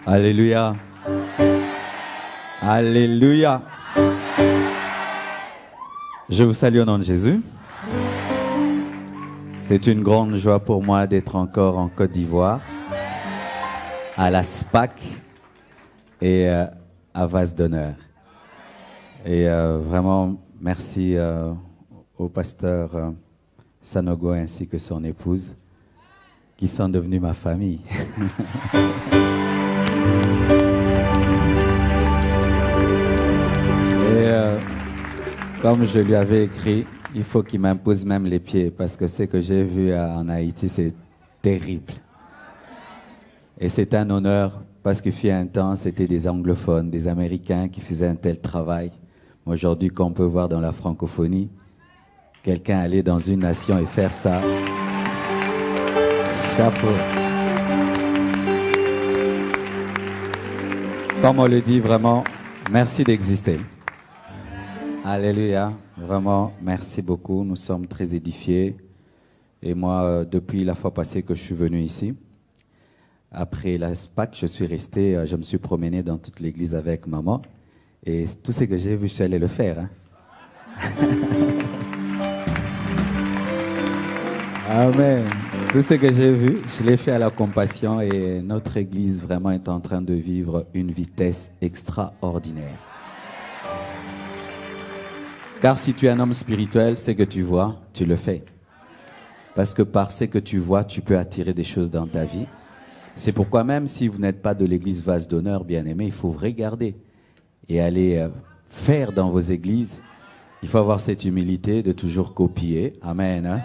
Alléluia. Alléluia. Je vous salue au nom de Jésus. C'est une grande joie pour moi d'être encore en Côte d'Ivoire, à la SPAC et à Vase d'honneur. Et vraiment, merci au pasteur Sanogo ainsi que son épouse, qui sont devenus ma famille. Et comme je lui avais écrit, il faut qu'il m'impose même les pieds, parce que ce que j'ai vu en Haïti, c'est terrible. Et c'est un honneur, parce qu'il fut un temps, c'était des anglophones, des Américains qui faisaient un tel travail. Aujourd'hui, qu'on peut voir dans la francophonie, quelqu'un aller dans une nation et faire ça. Chapeau. Comme on le dit, vraiment, merci d'exister. Alléluia. Vraiment, merci beaucoup. Nous sommes très édifiés. Et moi, depuis la fois passée que je suis venu ici, après la SPAC, je suis resté, je me suis promené dans toute l'église avec maman. Et tout ce que j'ai vu, je suis allé le faire. Hein. Amen. Tout ce que j'ai vu, je l'ai fait à la compassion et notre église vraiment est en train de vivre une vitesse extraordinaire. Car si tu es un homme spirituel, ce que tu vois, tu le fais. Parce que par ce que tu vois, tu peux attirer des choses dans ta vie. C'est pourquoi même si vous n'êtes pas de l'église Vase d'honneur, bien-aimé, il faut regarder et aller faire dans vos églises. Il faut avoir cette humilité de toujours copier. Amen. Hein?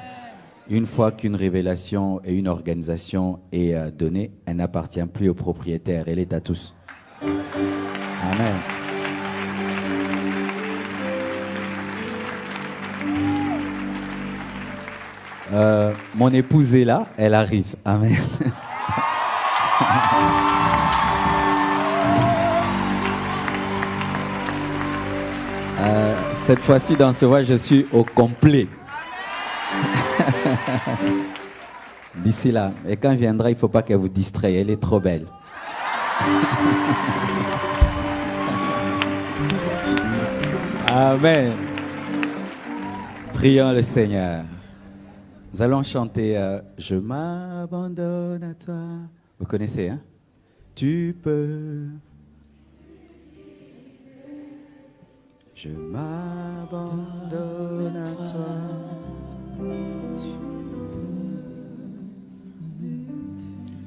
Une fois qu'une révélation et une organisation est donnée, elle n'appartient plus au propriétaire, elle est à tous. Amen. Mon épouse est là, elle arrive. Amen. Cette fois-ci, dans ce voyage, je suis au complet. D'ici là. Et quand elle viendra, il ne faut pas qu'elle vous distraie. Elle est trop belle. Amen. Prions le Seigneur. Nous allons chanter Je m'abandonne à toi. Vous connaissez, hein? Tu peux. Je m'abandonne à toi.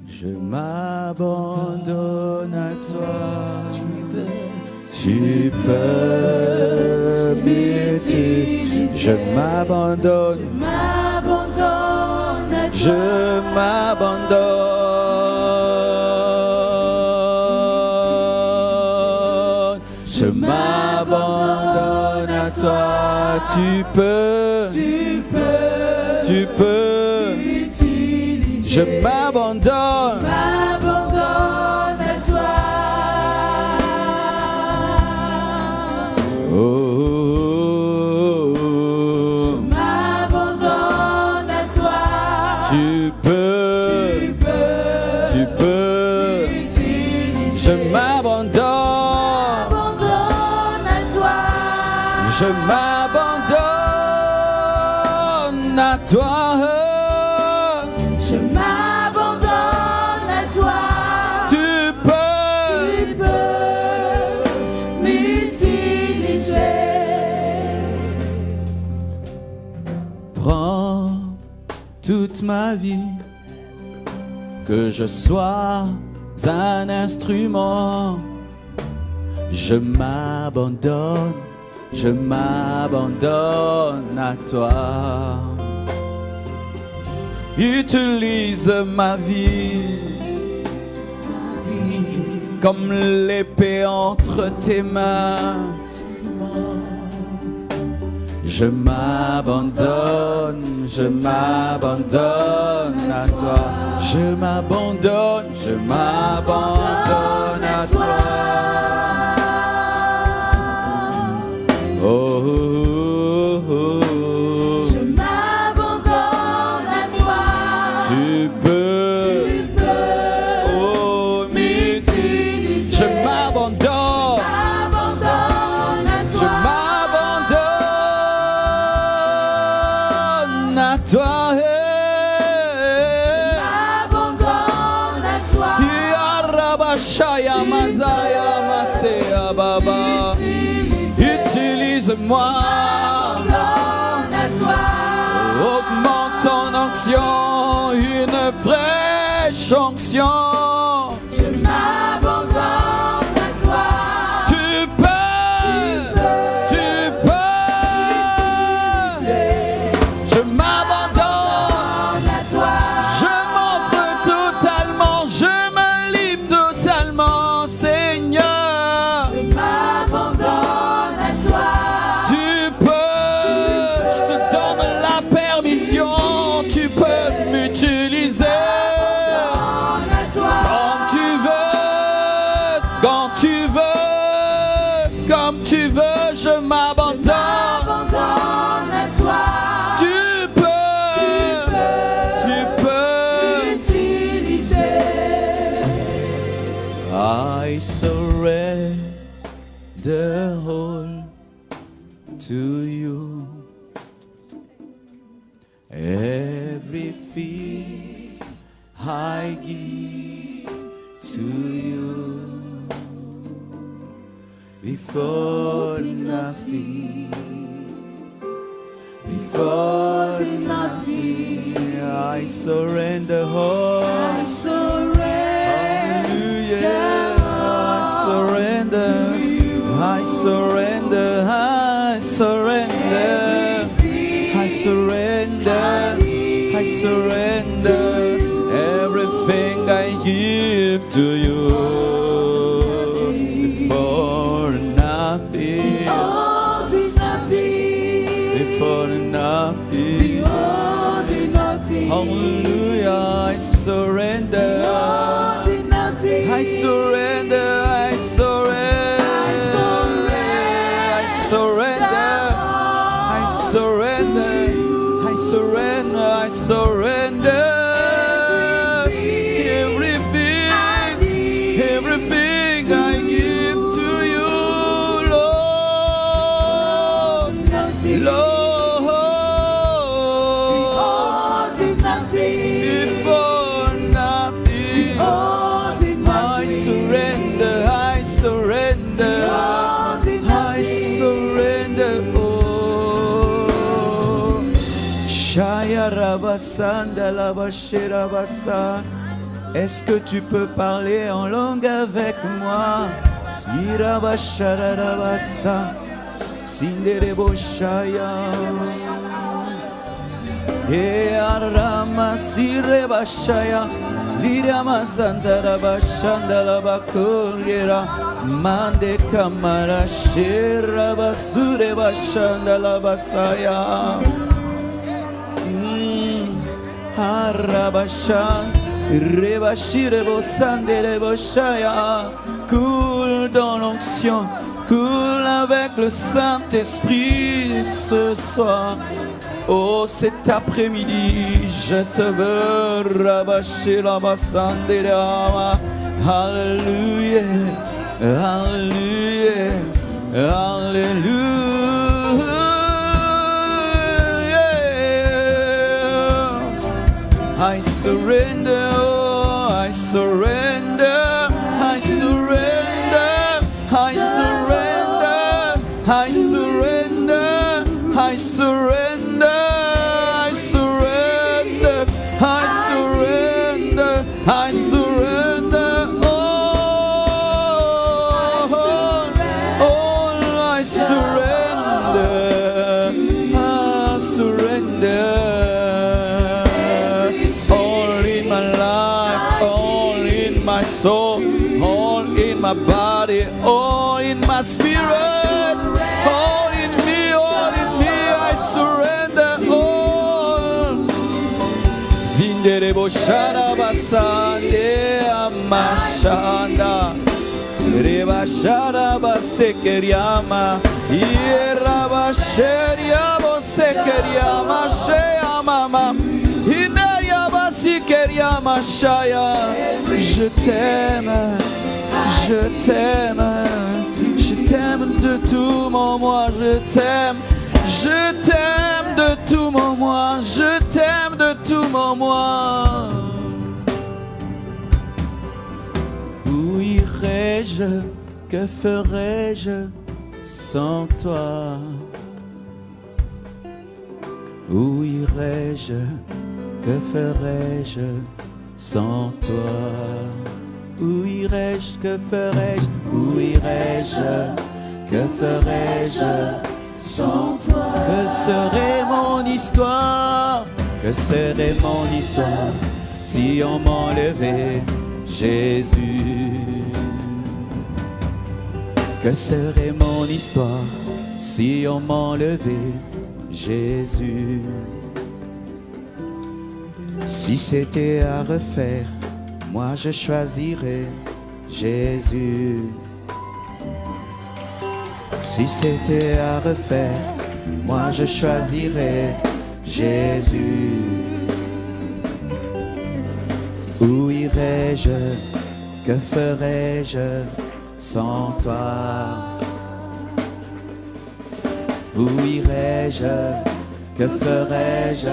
Je m'abandonne à toi. Tu peux m'utiliser. Je m'abandonne. Je m'abandonne. Je m'abandonne à toi. Tu peux. Je m'abandonne. À toi. Oh, oh, oh. Je m'abandonne à toi. Tu peux. Je m'abandonne. À toi. Je m'abandonne à toi. Je m'abandonne à toi. Tu peux m'utiliser. Prends toute ma vie, que je sois un instrument. Je m'abandonne à toi. Utilise ma vie comme l'épée entre tes mains. Je m'abandonne à toi. Je m'abandonne à toi. Oh, oh, oh, oh. Je m'abandonne à toi. Tu peux, oh, m'utiliser. fraîche onction. Je m'abandonne à toi. Tu peux, tu peux. Je m'abandonne à toi. Je m'offre totalement, je me livre totalement, Seigneur. Je m'abandonne à toi. Tu peux, je te donne la permission, tu peux m'utiliser. Comme tu veux, je m'abandonne à toi. Tu peux m'utiliser. I surrender all to you. Everything I give to you. Before nothing, I surrender all. I surrender. Hallelujah. I surrender. I surrender. I surrender. I surrender. I surrender. Everything I give to you. Before nothing. Before nothing. Hallelujah. I surrender. I surrender. I surrender. I surrender. I surrender. I surrender. I surrender. Everything I give to you, Lord. Lord. Before nothing. I surrender. I surrender. I surrender. Oh. Shaya Rabasanda Labashira Basa. Est-ce que tu peux parler en langue avec moi? Irabasharabasa, Sindereboshaya. E Arama Sirebashaya, Lirama Santarabashanda Labakurira, Mande Kamara Sherabasure Bashanda Labasaya. Arabasha. Rebashirebo Sanderebo Shaya, coule dans l'onction, coule avec le Saint-Esprit ce soir. Oh, cet après-midi, je te veux rabâcher la Basandera. Alléluia, Alléluia, Alléluia. I surrender, oh, I surrender, I surrender, I surrender, I surrender, I surrender, I surrender, I surrender, I surrender, oh, I surrender, I surrender. Soul, all in my body, all in my spirit, all in me, I surrender all. Zinderebo Sharabasande Amashanda, Reba Sharabasekeriama, Yerabasheriabo Sekeriama, Sheamama. Je t'aime, je t'aime, je t'aime de tout mon moi, je t'aime de tout mon moi, je t'aime de tout mon moi. Où irai-je, que ferai-je sans toi? Où irai-je, que ferai-je sans toi? Où irais-je, que ferais-je? Où irais-je, que ferais-je sans toi? Que serait mon histoire? Que serait mon histoire si on m'enlevait Jésus? Que serait mon histoire si on m'enlevait Jésus? Si c'était à refaire, moi je choisirais Jésus. Si c'était à refaire, moi je choisirais Jésus. Où irais-je, que ferais-je sans toi? Où irais-je, que ferais-je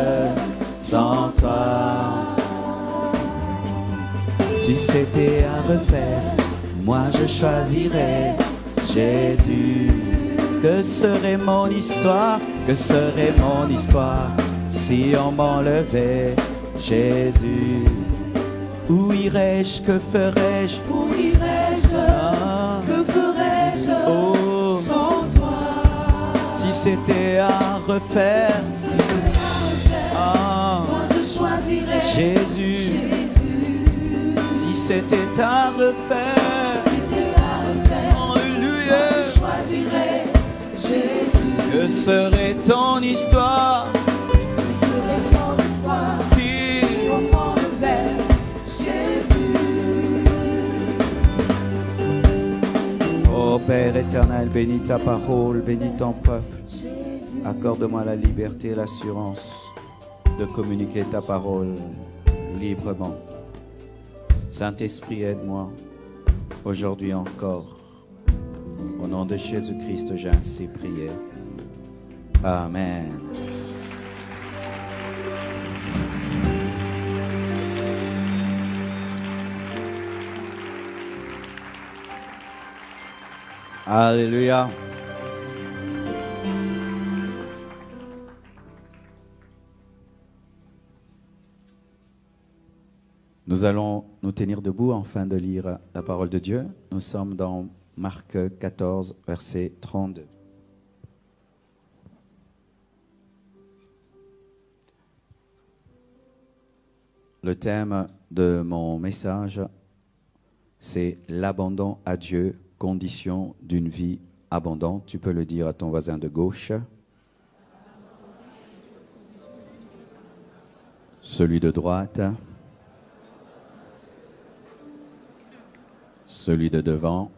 sans toi? Si c'était à refaire, moi je choisirais Jésus. Que serait mon histoire? Que serait mon histoire si on m'enlevait Jésus? Où irais-je? Que ferais-je? Où irais-je? Que ferais-je sans toi? Si c'était à refaire, Moi je choisirais Jésus. Si c'était à refaire, Alléluia. Moi je choisirais Jésus. Que serait ton histoire Que serait ton histoire si on m'enlevait Jésus? Oh Père éternel, bénis ta parole, bénis ton peuple. Accorde-moi la liberté et l'assurance de communiquer ta parole librement. Saint-Esprit, aide-moi aujourd'hui encore. Au nom de Jésus-Christ, j'ai ainsi prié. Amen. Alléluia. Nous allons nous tenir debout afin de lire la parole de Dieu. Nous sommes dans Marc 14, verset 32. Le thème de mon message, c'est l'abandon à Dieu, condition d'une vie abondante. Tu peux le dire à ton voisin de gauche. Celui de droite. Celui de devant.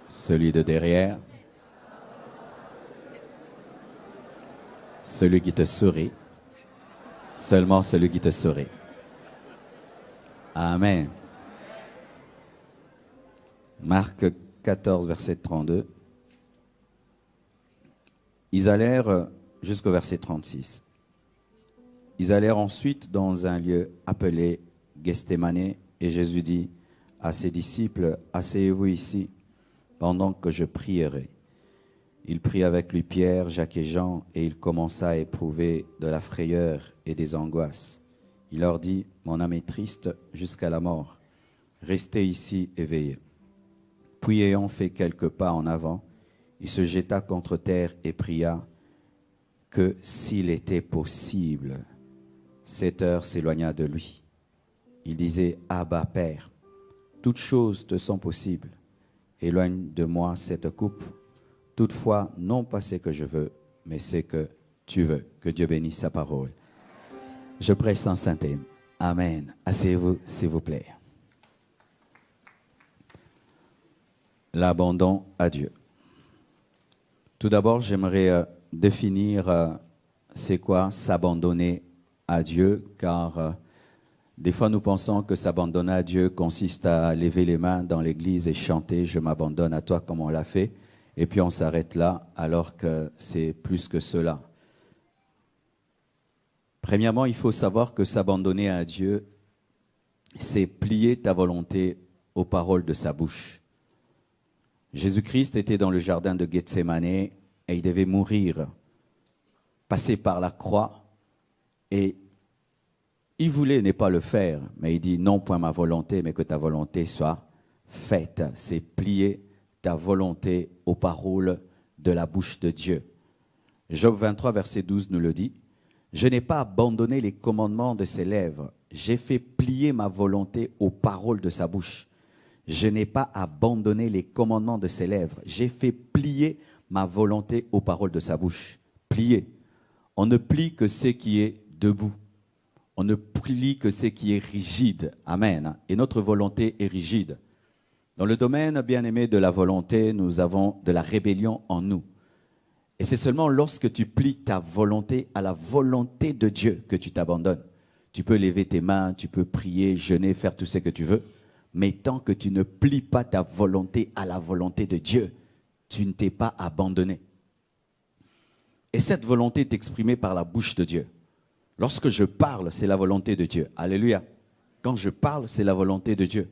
Celui de derrière. Celui qui te sourit. Seulement celui qui te sourit. Amen. Marc 14, verset 32. Ils allèrent jusqu'au verset 36. Ils allèrent ensuite dans un lieu appelé Gethsémane, et Jésus dit à ses disciples, « Asseyez-vous ici, pendant que je prierai. » Il prit avec lui Pierre, Jacques et Jean, et il commença à éprouver de la frayeur et des angoisses. Il leur dit, « Mon âme est triste jusqu'à la mort. Restez ici et veillez. » Puis ayant fait quelques pas en avant, il se jeta contre terre et pria que s'il était possible, cette heure s'éloigna de lui. Il disait, « Abba, Père, toutes choses te sont possibles. Éloigne de moi cette coupe. Toutefois, non pas ce que je veux, mais ce que tu veux. » Que Dieu bénisse sa parole. Je prêche sans synthème. Amen. Asseyez-vous, s'il vous plaît. L'abandon à Dieu. Tout d'abord, j'aimerais définir c'est quoi s'abandonner à Dieu, car des fois nous pensons que s'abandonner à Dieu consiste à lever les mains dans l'église et chanter « Je m'abandonne à toi » comme on l'a fait, et puis on s'arrête là, alors que c'est plus que cela. Premièrement, il faut savoir que s'abandonner à Dieu, c'est plier ta volonté aux paroles de sa bouche. Jésus-Christ était dans le jardin de Gethsémane et il devait mourir, passer par la croix, et Il voulait ne pas le faire, mais il dit non point ma volonté, mais que ta volonté soit faite. C'est plier ta volonté aux paroles de la bouche de Dieu. Job 23, verset 12 nous le dit. Je n'ai pas abandonné les commandements de ses lèvres. J'ai fait plier ma volonté aux paroles de sa bouche. Je n'ai pas abandonné les commandements de ses lèvres. J'ai fait plier ma volonté aux paroles de sa bouche. Plier. On ne plie que ce qui est debout. On ne plie que ce qui est rigide. Amen. Et notre volonté est rigide. Dans le domaine, bien-aimé, de la volonté, nous avons de la rébellion en nous. Et c'est seulement lorsque tu plies ta volonté à la volonté de Dieu que tu t'abandonnes. Tu peux lever tes mains, tu peux prier, jeûner, faire tout ce que tu veux. Mais tant que tu ne plies pas ta volonté à la volonté de Dieu, tu ne t'es pas abandonné. Et cette volonté est exprimée par la bouche de Dieu. Lorsque je parle, c'est la volonté de Dieu. Alléluia. Quand je parle, c'est la volonté de Dieu.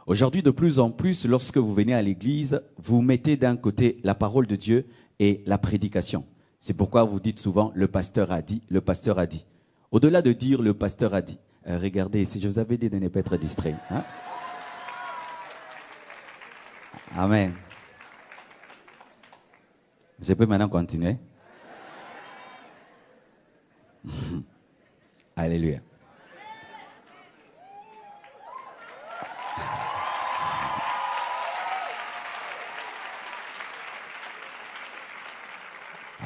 Aujourd'hui, de plus en plus, lorsque vous venez à l'église, vous mettez d'un côté la parole de Dieu et la prédication. C'est pourquoi vous dites souvent « le pasteur a dit »,« le pasteur a dit ». Au-delà de dire « le pasteur a dit », regardez, si je vous avais dit de ne pas être distrait. Hein? Amen. Je peux maintenant continuer? Alléluia.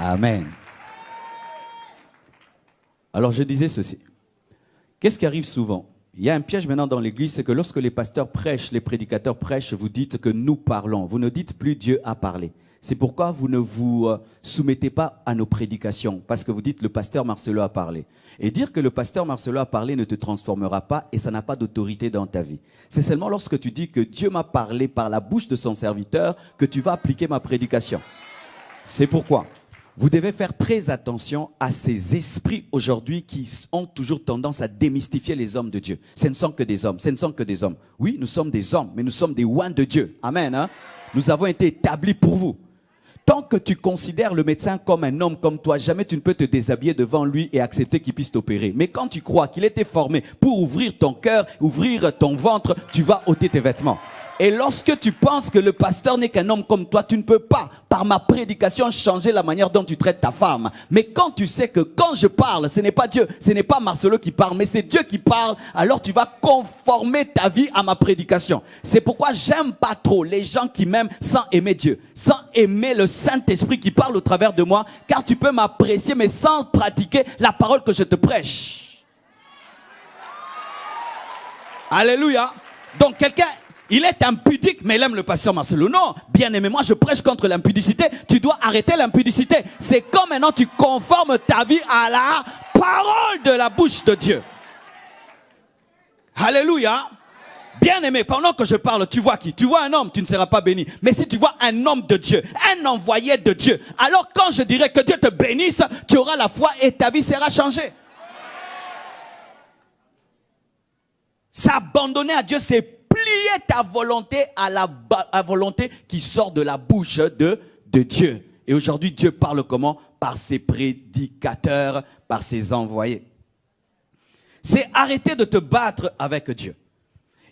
Amen. Alors je disais ceci. Qu'est-ce qui arrive souvent? Il y a un piège maintenant dans l'église, c'est que lorsque les pasteurs prêchent, les prédicateurs prêchent, vous dites que nous parlons. Vous ne dites plus Dieu a parlé. C'est pourquoi vous ne vous soumettez pas à nos prédications, parce que vous dites le pasteur Marcelo a parlé. Et dire que le pasteur Marcelo a parlé ne te transformera pas et ça n'a pas d'autorité dans ta vie. C'est seulement lorsque tu dis que Dieu m'a parlé par la bouche de son serviteur que tu vas appliquer ma prédication. C'est pourquoi vous devez faire très attention à ces esprits aujourd'hui qui ont toujours tendance à démystifier les hommes de Dieu. Ce ne sont que des hommes, ce ne sont que des hommes. Oui, nous sommes des hommes, mais nous sommes des oins de Dieu. Amen. Hein? Nous avons été établis pour vous. Tant que tu considères le médecin comme un homme comme toi, jamais tu ne peux te déshabiller devant lui et accepter qu'il puisse t'opérer. Mais quand tu crois qu'il était formé pour ouvrir ton cœur, ouvrir ton ventre, tu vas ôter tes vêtements. Et lorsque tu penses que le pasteur n'est qu'un homme comme toi, tu ne peux pas, par ma prédication, changer la manière dont tu traites ta femme. Mais quand tu sais que quand je parle, ce n'est pas Dieu, ce n'est pas Marcelo qui parle, mais c'est Dieu qui parle, alors tu vas conformer ta vie à ma prédication. C'est pourquoi j'aime pas trop les gens qui m'aiment sans aimer Dieu, sans aimer le Saint-Esprit qui parle au travers de moi, car tu peux m'apprécier, mais sans pratiquer la parole que je te prêche. Alléluia. Donc quelqu'un... il est impudique, mais il aime le pasteur Marcelo. Non, bien aimé, moi je prêche contre l'impudicité. Tu dois arrêter l'impudicité. C'est comme maintenant tu conformes ta vie à la parole de la bouche de Dieu. Alléluia. Bien aimé, pendant que je parle, tu vois qui? Tu vois un homme, tu ne seras pas béni. Mais si tu vois un homme de Dieu, un envoyé de Dieu, alors quand je dirai que Dieu te bénisse, tu auras la foi et ta vie sera changée. S'abandonner à Dieu, c'est plier ta volonté à la volonté qui sort de la bouche de Dieu. Et aujourd'hui, Dieu parle comment? Par ses prédicateurs, par ses envoyés. C'est arrêter de te battre avec Dieu.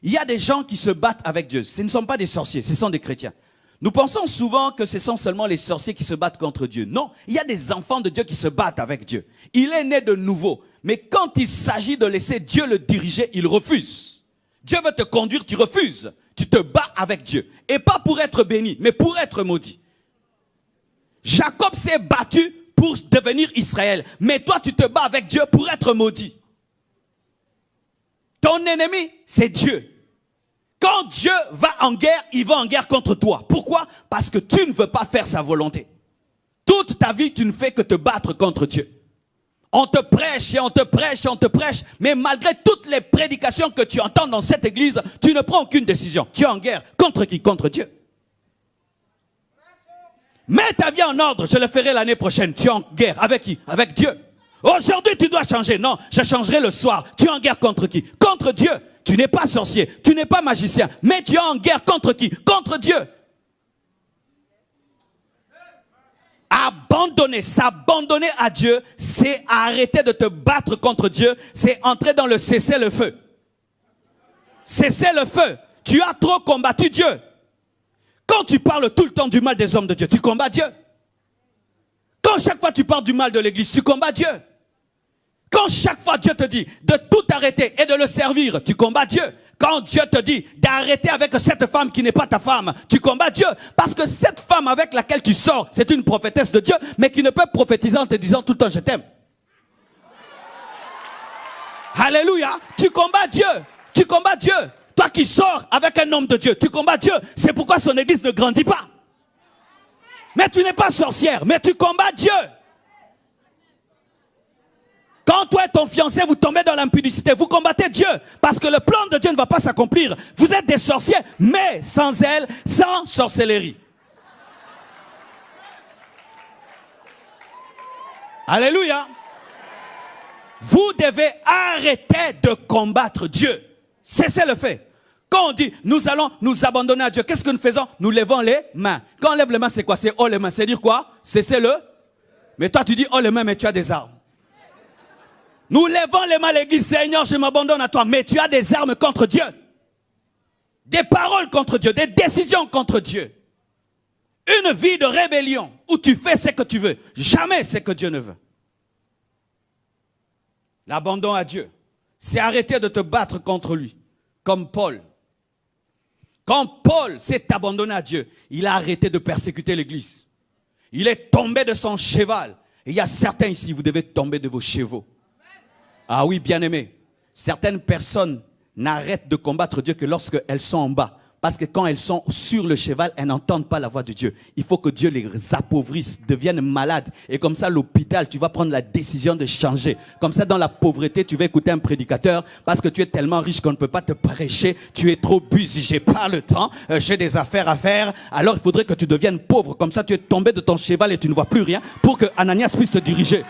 Il y a des gens qui se battent avec Dieu. Ce ne sont pas des sorciers, ce sont des chrétiens. Nous pensons souvent que ce sont seulement les sorciers qui se battent contre Dieu. Non, il y a des enfants de Dieu qui se battent avec Dieu. Il est né de nouveau. Mais quand il s'agit de laisser Dieu le diriger, il refuse. Dieu veut te conduire, tu refuses. Tu te bats avec Dieu. Et pas pour être béni, mais pour être maudit. Jacob s'est battu pour devenir Israël. Mais toi, tu te bats avec Dieu pour être maudit. Ton ennemi, c'est Dieu. Quand Dieu va en guerre, il va en guerre contre toi. Pourquoi? Parce que tu ne veux pas faire sa volonté. Toute ta vie, tu ne fais que te battre contre Dieu. On te prêche et on te prêche et on te prêche. Mais malgré toutes les prédications que tu entends dans cette église, tu ne prends aucune décision. Tu es en guerre. Contre qui? Contre Dieu. Mets ta vie en ordre. Je le ferai l'année prochaine. Tu es en guerre. Avec qui? Avec Dieu. Aujourd'hui, tu dois changer. Non, je changerai le soir. Tu es en guerre contre qui? Contre Dieu. Tu n'es pas sorcier. Tu n'es pas magicien. Mais tu es en guerre contre qui? Contre Dieu. s'abandonner à Dieu, c'est arrêter de te battre contre Dieu, c'est entrer dans le cessez-le-feu. Cessez-le-feu. Tu as trop combattu Dieu. Quand tu parles tout le temps du mal des hommes de Dieu, tu combats Dieu. Quand chaque fois tu parles du mal de l'église, tu combats Dieu. Quand chaque fois Dieu te dit de tout arrêter et de le servir, tu combats Dieu. Quand Dieu te dit d'arrêter avec cette femme qui n'est pas ta femme, tu combats Dieu. Parce que cette femme avec laquelle tu sors, c'est une prophétesse de Dieu, mais qui ne peut prophétiser en te disant tout le temps je t'aime. Alléluia. Tu combats Dieu. Tu combats Dieu. Toi qui sors avec un homme de Dieu, tu combats Dieu. C'est pourquoi son église ne grandit pas. Mais tu n'es pas sorcière, mais tu combats Dieu. Quand toi et ton fiancé, vous tombez dans l'impudicité, vous combattez Dieu. Parce que le plan de Dieu ne va pas s'accomplir. Vous êtes des sorciers, mais sans zèle, sans sorcellerie. Alléluia. Vous devez arrêter de combattre Dieu. Cessez le fait. Quand on dit, nous allons nous abandonner à Dieu, qu'est-ce que nous faisons? Nous levons les mains. Quand on lève les mains, c'est quoi? C'est oh les mains. C'est dire quoi? Cessez-le. Mais toi, tu dis oh les mains, mais tu as des armes. Nous levons les mains à l'église, Seigneur, je m'abandonne à toi. Mais tu as des armes contre Dieu. Des paroles contre Dieu, des décisions contre Dieu. Une vie de rébellion où tu fais ce que tu veux, jamais ce que Dieu ne veut. L'abandon à Dieu, c'est arrêter de te battre contre lui, comme Paul. Quand Paul s'est abandonné à Dieu, il a arrêté de persécuter l'église. Il est tombé de son cheval. Et il y a certains ici, vous devez tomber de vos chevaux. Ah oui, bien-aimés, certaines personnes n'arrêtent de combattre Dieu que lorsqu'elles sont en bas. Parce que quand elles sont sur le cheval, elles n'entendent pas la voix de Dieu. Il faut que Dieu les appauvrisse, deviennent malades. Et comme ça, à l'hôpital, tu vas prendre la décision de changer. Comme ça, dans la pauvreté, tu vas écouter un prédicateur parce que tu es tellement riche qu'on ne peut pas te prêcher. Tu es trop busy, j'ai pas le temps, j'ai des affaires à faire. Alors, il faudrait que tu deviennes pauvre. Comme ça, tu es tombé de ton cheval et tu ne vois plus rien pour que Ananias puisse te diriger.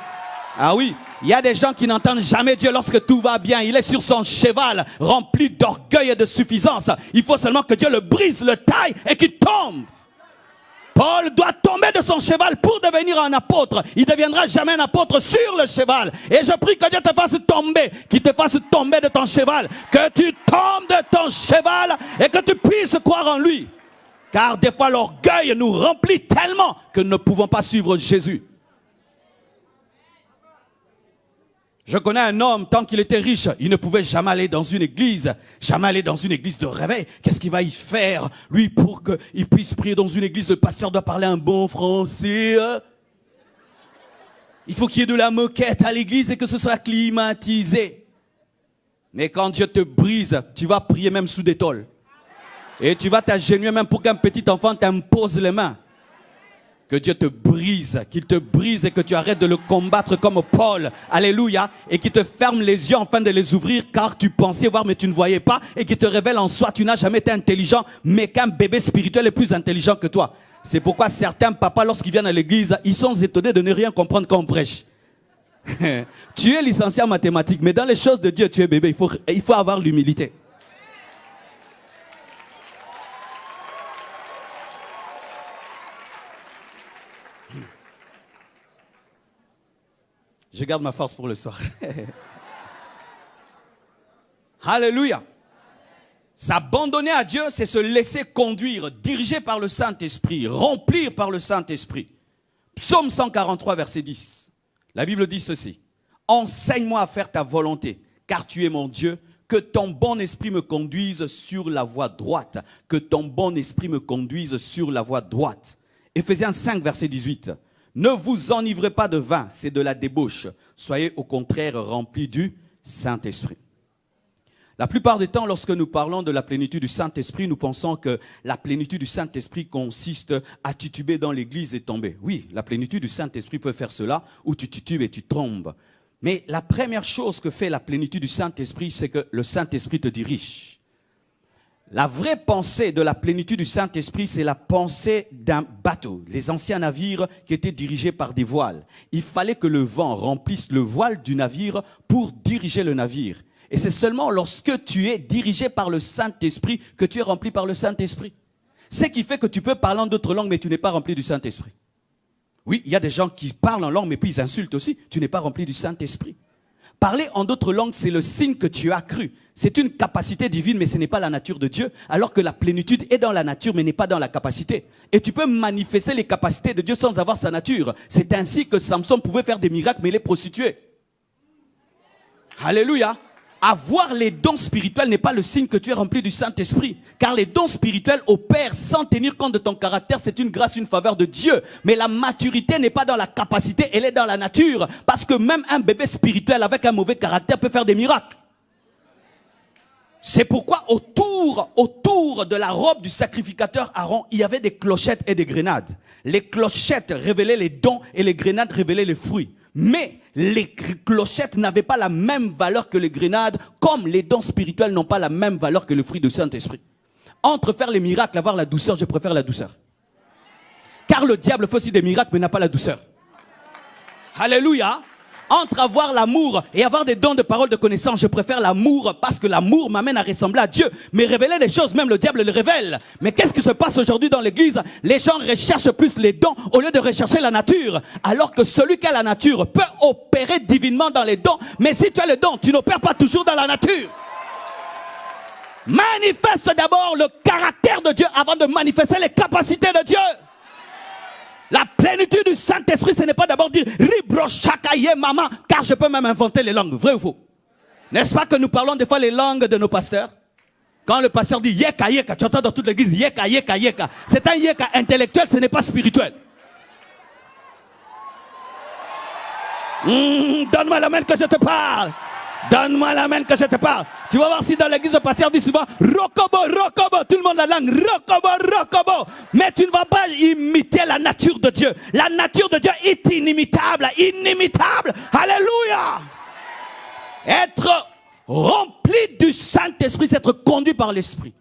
Ah oui, il y a des gens qui n'entendent jamais Dieu lorsque tout va bien. Il est sur son cheval, rempli d'orgueil et de suffisance. Il faut seulement que Dieu le brise, le taille et qu'il tombe. Paul doit tomber de son cheval pour devenir un apôtre. Il ne deviendra jamais un apôtre sur le cheval. Et je prie que Dieu te fasse tomber, qu'il te fasse tomber de ton cheval. Que tu tombes de ton cheval et que tu puisses croire en lui. Car des fois l'orgueil nous remplit tellement que nous ne pouvons pas suivre Jésus. Je connais un homme, tant qu'il était riche, il ne pouvait jamais aller dans une église de réveil. Qu'est-ce qu'il va y faire, lui, pour qu'il puisse prier dans une église? Le pasteur doit parler un bon français. Il faut qu'il y ait de la moquette à l'église et que ce soit climatisé. Mais quand Dieu te brise, tu vas prier même sous des tôles. Et tu vas t'agenouiller même pour qu'un petit enfant t'impose les mains. Que Dieu te brise, qu'il te brise et que tu arrêtes de le combattre comme Paul. Alléluia. Et qu'il te ferme les yeux afin de les ouvrir car tu pensais voir mais tu ne voyais pas. Et qu'il te révèle en soi, tu n'as jamais été intelligent mais qu'un bébé spirituel est plus intelligent que toi. C'est pourquoi certains papas lorsqu'ils viennent à l'église, ils sont étonnés de ne rien comprendre quand on prêche. Tu es licencié en mathématiques mais dans les choses de Dieu tu es bébé. Il faut avoir l'humilité. Je garde ma force pour le soir. Alléluia. S'abandonner à Dieu, c'est se laisser conduire, dirigé par le Saint-Esprit, remplir par le Saint-Esprit. Psaume 143, verset 10. La Bible dit ceci. Enseigne-moi à faire ta volonté, car tu es mon Dieu. Que ton bon esprit me conduise sur la voie droite. Que ton bon esprit me conduise sur la voie droite. Éphésiens 5, verset 18. Ne vous enivrez pas de vin, c'est de la débauche. Soyez au contraire remplis du Saint-Esprit. La plupart du temps, lorsque nous parlons de la plénitude du Saint-Esprit, nous pensons que la plénitude du Saint-Esprit consiste à tituber dans l'église et tomber. Oui, la plénitude du Saint-Esprit peut faire cela, où tu titubes et tu tombes. Mais la première chose que fait la plénitude du Saint-Esprit, c'est que le Saint-Esprit te dirige. La vraie pensée de la plénitude du Saint-Esprit, c'est la pensée d'un bateau. Les anciens navires qui étaient dirigés par des voiles. Il fallait que le vent remplisse le voile du navire pour diriger le navire. Et c'est seulement lorsque tu es dirigé par le Saint-Esprit que tu es rempli par le Saint-Esprit. Ce qui fait que tu peux parler en d'autres langues, mais tu n'es pas rempli du Saint-Esprit. Oui, il y a des gens qui parlent en langue, mais puis ils insultent aussi. Tu n'es pas rempli du Saint-Esprit. Parler en d'autres langues, c'est le signe que tu as cru. C'est une capacité divine, mais ce n'est pas la nature de Dieu. Alors que la plénitude est dans la nature, mais n'est pas dans la capacité. Et tu peux manifester les capacités de Dieu sans avoir sa nature. C'est ainsi que Samson pouvait faire des miracles, mais il est prostitué. Alléluia. Avoir les dons spirituels n'est pas le signe que tu es rempli du Saint-Esprit. Car les dons spirituels opèrent sans tenir compte de ton caractère. C'est une grâce, une faveur de Dieu. Mais la maturité n'est pas dans la capacité, elle est dans la nature. Parce que même un bébé spirituel avec un mauvais caractère peut faire des miracles. C'est pourquoi autour de la robe du sacrificateur Aaron, il y avait des clochettes et des grenades. Les clochettes révélaient les dons et les grenades révélaient les fruits. Mais les clochettes n'avaient pas la même valeur que les grenades, comme les dons spirituels n'ont pas la même valeur que le fruit du Saint-Esprit. Entre faire les miracles et avoir la douceur, je préfère la douceur. Car le diable fait aussi des miracles, mais n'a pas la douceur. Alléluia. Entre avoir l'amour et avoir des dons de parole de connaissance, je préfère l'amour parce que l'amour m'amène à ressembler à Dieu. Mais révéler les choses, même le diable le révèle. Mais qu'est-ce qui se passe aujourd'hui dans l'église? Les gens recherchent plus les dons au lieu de rechercher la nature. Alors que celui qui a la nature peut opérer divinement dans les dons. Mais si tu as les dons, tu n'opères pas toujours dans la nature. Manifeste d'abord le caractère de Dieu avant de manifester les capacités de Dieu. La plénitude du Saint-Esprit, ce n'est pas d'abord dire Ribrochakaye maman, car je peux même inventer les langues. Vrai ou faux? N'est-ce pas que nous parlons des fois les langues de nos pasteurs? Quand le pasteur dit yeka yeka, tu entends dans toute l'église yeka yeka yeka. C'est un yeka intellectuel, ce n'est pas spirituel. Donne-moi la main que je te parle. Donne-moi la main que je te parle. Tu vas voir si dans l'église le pasteur dit souvent Rokobo, Rokobo, tout le monde la langue Rokobo, Rokobo. Mais tu ne vas pas imiter la nature de Dieu. La nature de Dieu est inimitable, inimitable. Alléluia. Être rempli du Saint-Esprit, c'est être conduit par l'Esprit.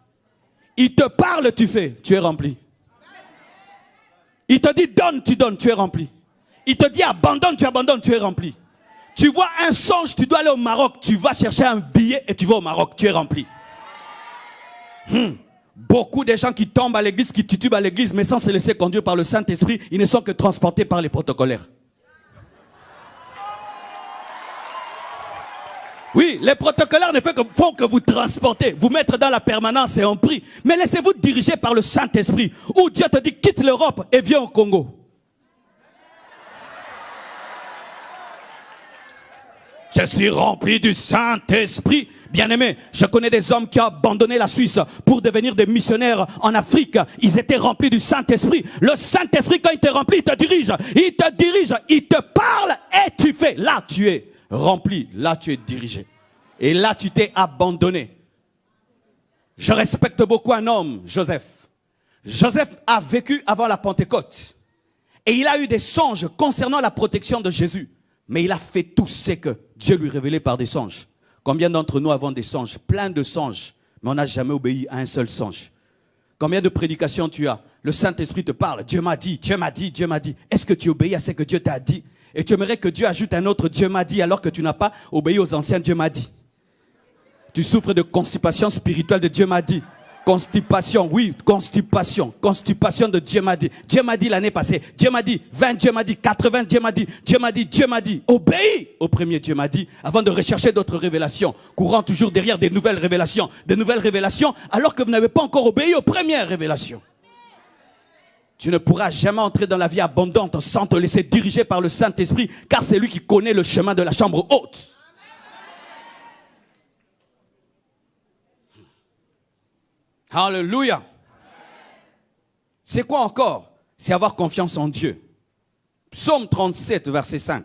Il te parle, tu fais, tu es rempli. Il te dit donne, tu donnes, tu es rempli. Il te dit abandonne, tu abandonnes, tu es rempli. Tu vois un songe, tu dois aller au Maroc. Tu vas chercher un billet et tu vas au Maroc. Tu es rempli. Beaucoup de gens qui tombent à l'église, qui titubent à l'église, mais sans se laisser conduire par le Saint-Esprit, ils ne sont que transportés par les protocolaires. Oui, les protocolaires ne font que vous transporter, vous mettre dans la permanence et en prix. Mais laissez-vous diriger par le Saint-Esprit, où Dieu te dit quitte l'Europe et viens au Congo. Je suis rempli du Saint-Esprit. Bien-aimé, je connais des hommes qui ont abandonné la Suisse pour devenir des missionnaires en Afrique. Ils étaient remplis du Saint-Esprit. Le Saint-Esprit, quand il te remplit, il te dirige. Il te dirige, il te parle et tu fais. Là, tu es rempli. Là, tu es dirigé. Et là, tu t'es abandonné. Je respecte beaucoup un homme, Joseph. Joseph a vécu avant la Pentecôte. Et il a eu des songes concernant la protection de Jésus. Mais il a fait tout ce que Dieu lui révélait par des songes. Combien d'entre nous avons des songes? Plein de songes. Mais on n'a jamais obéi à un seul songe. Combien de prédications tu as? Le Saint-Esprit te parle. Dieu m'a dit, Dieu m'a dit, Dieu m'a dit. Est-ce que tu obéis à ce que Dieu t'a dit? Et tu aimerais que Dieu ajoute un autre Dieu m'a dit alors que tu n'as pas obéi aux anciens Dieu m'a dit. Tu souffres de constipation spirituelle de Dieu m'a dit. Constipation, oui, constipation. Constipation de Dieu m'a dit. Dieu m'a dit l'année passée. Dieu m'a dit 20, Dieu m'a dit 80, Dieu m'a dit. Dieu m'a dit, Dieu m'a dit. Obéis au premier Dieu m'a dit avant de rechercher d'autres révélations. Courant toujours derrière des nouvelles révélations. Des nouvelles révélations alors que vous n'avez pas encore obéi aux premières révélations. Tu ne pourras jamais entrer dans la vie abondante sans te laisser diriger par le Saint-Esprit car c'est lui qui connaît le chemin de la chambre haute. Alléluia. C'est quoi encore? C'est avoir confiance en Dieu. Psaume 37, verset 5.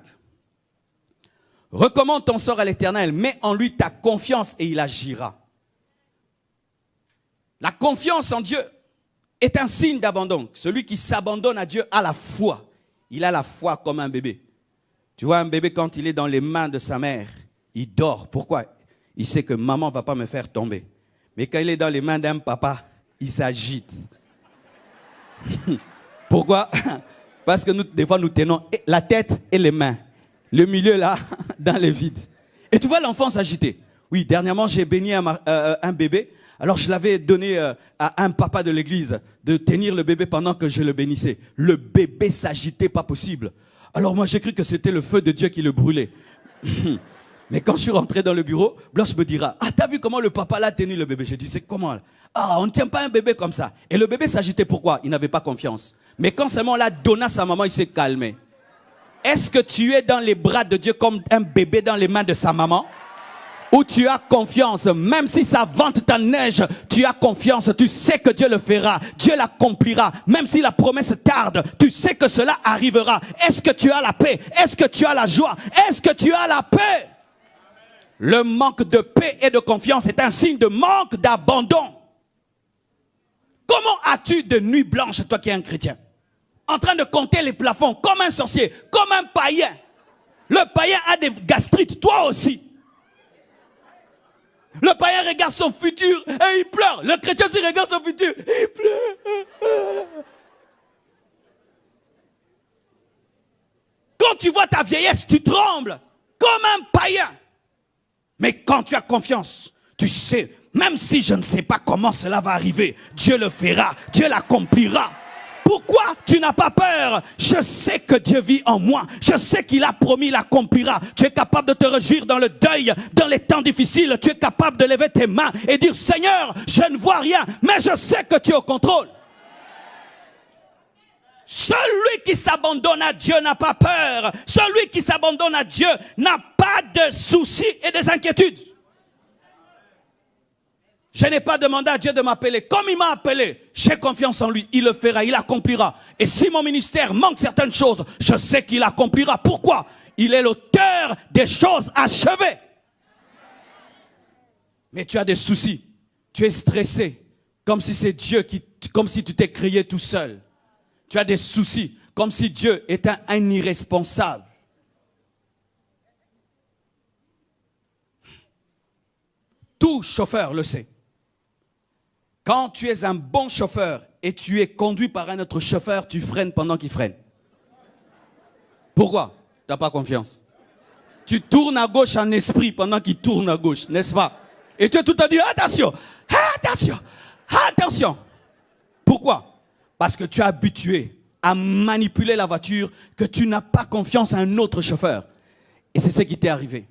Recommande ton sort à l'Éternel, mets en lui ta confiance et il agira. La confiance en Dieu est un signe d'abandon. Celui qui s'abandonne à Dieu a la foi. Il a la foi comme un bébé. Tu vois un bébé quand il est dans les mains de sa mère, il dort. Pourquoi? Il sait que maman ne va pas me faire tomber. Mais quand il est dans les mains d'un papa, il s'agite. Pourquoi? Parce que nous, des fois, nous tenons la tête et les mains. Le milieu là, dans le vide. Et tu vois l'enfant s'agiter. Oui, dernièrement, j'ai béni un bébé Alors je l'avais donné à un papa de l'église de tenir le bébé pendant que je le bénissais. Le bébé s'agitait pas possible. Alors moi j'ai cru que c'était le feu de Dieu qui le brûlait. Mais quand je suis rentré dans le bureau, Blanche me dira, ah t'as vu comment le papa l'a tenu le bébé? J'ai dit, c'est comment? Ah, on ne tient pas un bébé comme ça. Et le bébé s'agitait pourquoi? Il n'avait pas confiance. Mais quand seulement on l'a donné à sa maman, il s'est calmé. Est-ce que tu es dans les bras de Dieu comme un bébé dans les mains de sa maman? Où tu as confiance, même si ça vente ta neige, tu as confiance, tu sais que Dieu le fera, Dieu l'accomplira, même si la promesse tarde, tu sais que cela arrivera. Est-ce que tu as la paix? Est-ce que tu as la joie? Est-ce que tu as la paix? Le manque de paix et de confiance est un signe de manque d'abandon. Comment as-tu de nuit blanche, toi qui es un chrétien, en train de compter les plafonds comme un sorcier, comme un païen? Le païen a des gastrites, toi aussi. Le païen regarde son futur et il pleure. Le chrétien aussi regarde son futur, il pleure. Quand tu vois ta vieillesse, tu trembles comme un païen. Mais quand tu as confiance, tu sais, même si je ne sais pas comment cela va arriver, Dieu le fera, Dieu l'accomplira. Pourquoi tu n'as pas peur? Je sais que Dieu vit en moi. Je sais qu'il a promis, il accomplira. Tu es capable de te réjouir dans le deuil, dans les temps difficiles. Tu es capable de lever tes mains et dire, Seigneur, je ne vois rien, mais je sais que tu es au contrôle. Celui qui s'abandonne à Dieu n'a pas peur. Celui qui s'abandonne à Dieu n'a pas de soucis et des inquiétudes. Je n'ai pas demandé à Dieu de m'appeler. Comme il m'a appelé, j'ai confiance en lui. Il le fera, il accomplira. Et si mon ministère manque certaines choses, je sais qu'il accomplira. Pourquoi? Il est l'auteur des choses achevées. Mais tu as des soucis. Tu es stressé. Comme si c'est Dieu comme si tu t'es créé tout seul. Tu as des soucis. Comme si Dieu était un irresponsable. Tout chauffeur le sait. Quand tu es un bon chauffeur et tu es conduit par un autre chauffeur, tu freines pendant qu'il freine. Pourquoi? Tu n'as pas confiance. Tu tournes à gauche en esprit pendant qu'il tourne à gauche, n'est-ce pas? Et tu es tout à dire, attention, attention, attention. Pourquoi? Parce que tu es habitué à manipuler la voiture, que tu n'as pas confiance à un autre chauffeur. Et c'est ce qui t'est arrivé.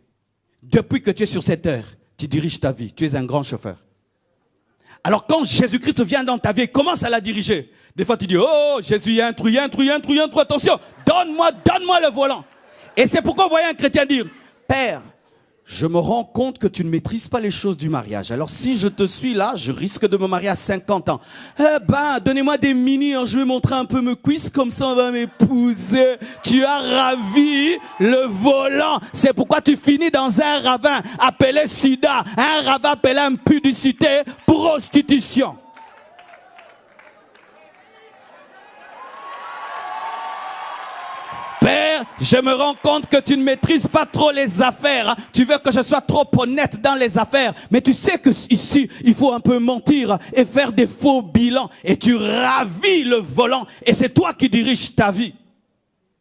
Depuis que tu es sur cette terre, tu diriges ta vie, tu es un grand chauffeur. Alors quand Jésus-Christ vient dans ta vie, il commence à la diriger. Des fois tu dis, oh Jésus, il y a un trou, attention, donne-moi le volant. Et c'est pourquoi vous voyez un chrétien dire, Père, je me rends compte que tu ne maîtrises pas les choses du mariage. Alors si je te suis là, je risque de me marier à 50 ans. Eh ben, donnez-moi des mini, je vais montrer un peu mes cuisses, comme ça on va m'épouser. Tu as ravi le volant. C'est pourquoi tu finis dans un ravin appelé sida, un ravin appelé impudicité, prostitution. Père, je me rends compte que tu ne maîtrises pas trop les affaires. Tu veux que je sois trop honnête dans les affaires. Mais tu sais que ici, il faut un peu mentir et faire des faux bilans. Et tu ravis le volant. Et c'est toi qui diriges ta vie.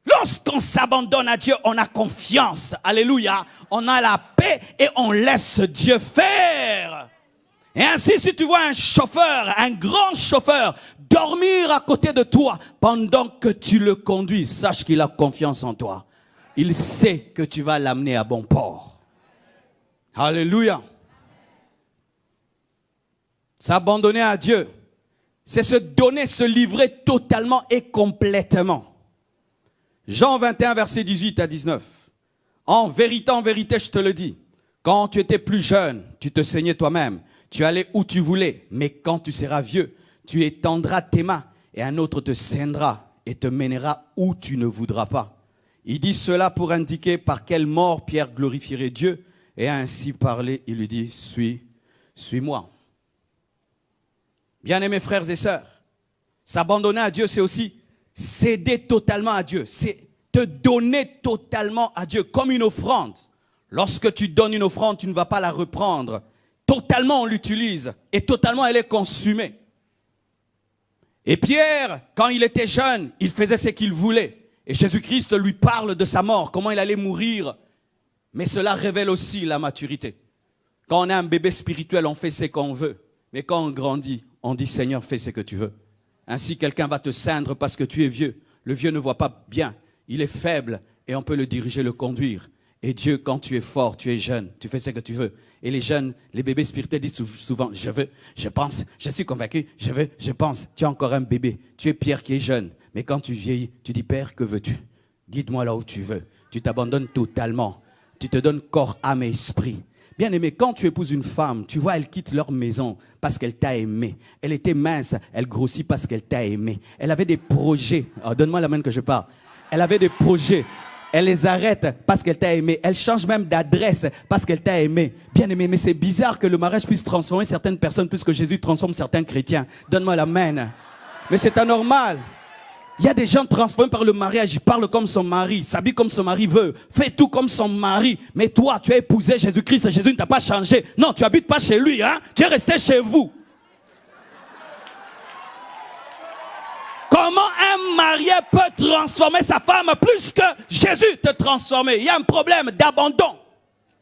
Lorsqu'on s'abandonne à Dieu, on a confiance. Alléluia. On a la paix et on laisse Dieu faire. Et ainsi, si tu vois un chauffeur, un grand chauffeur, dormir à côté de toi pendant que tu le conduis, sache qu'il a confiance en toi. Il sait que tu vas l'amener à bon port. Alléluia. S'abandonner à Dieu, c'est se donner, se livrer totalement et complètement. Jean 21, verset 18 à 19. En vérité, je te le dis, quand tu étais plus jeune, tu te saignais toi-même. Tu allais où tu voulais, mais quand tu seras vieux, tu étendras tes mains et un autre te ceindra et te mènera où tu ne voudras pas. Il dit cela pour indiquer par quelle mort Pierre glorifierait Dieu. Et ainsi parlé, il lui dit, suis-moi. Bien-aimés frères et sœurs, s'abandonner à Dieu, c'est aussi céder totalement à Dieu. C'est te donner totalement à Dieu, comme une offrande. Lorsque tu donnes une offrande, tu ne vas pas la reprendre. Totalement, on l'utilise et totalement, elle est consumée. Et Pierre, quand il était jeune, il faisait ce qu'il voulait. Et Jésus-Christ lui parle de sa mort, comment il allait mourir. Mais cela révèle aussi la maturité. Quand on est un bébé spirituel, on fait ce qu'on veut. Mais quand on grandit, on dit Seigneur, fais ce que tu veux. Ainsi, quelqu'un va te ceindre parce que tu es vieux. Le vieux ne voit pas bien, il est faible et on peut le diriger, le conduire. Et Dieu, quand tu es fort, tu es jeune, tu fais ce que tu veux. Et les jeunes, les bébés spirituels disent souvent, je veux, je pense, je suis convaincu, je veux, je pense. Tu es encore un bébé, tu es Pierre qui est jeune. Mais quand tu vieillis, tu dis, Père, que veux-tu? Guide-moi là où tu veux. Tu t'abandonnes totalement. Tu te donnes corps, âme et esprit. Bien aimé, quand tu épouses une femme, tu vois, elle quitte leur maison parce qu'elle t'a aimé. Elle était mince, elle grossit parce qu'elle t'a aimé. Elle avait des projets. Oh, donne-moi la main que je parle. Elle avait des projets. Elle les arrête parce qu'elle t'a aimé. Elle change même d'adresse parce qu'elle t'a aimé. Bien aimé, mais c'est bizarre que le mariage puisse transformer certaines personnes puisque Jésus transforme certains chrétiens. Donne-moi la main. Mais c'est anormal. Il y a des gens transformés par le mariage. Ils parlent comme son mari, s'habillent comme son mari veut, fait tout comme son mari. Mais toi, tu as épousé Jésus-Christ et Jésus ne t'a pas changé. Non, tu n'habites pas chez lui, hein? Tu es resté chez vous. Comment un marié peut transformer sa femme plus que Jésus te transformer? Il y a un problème d'abandon.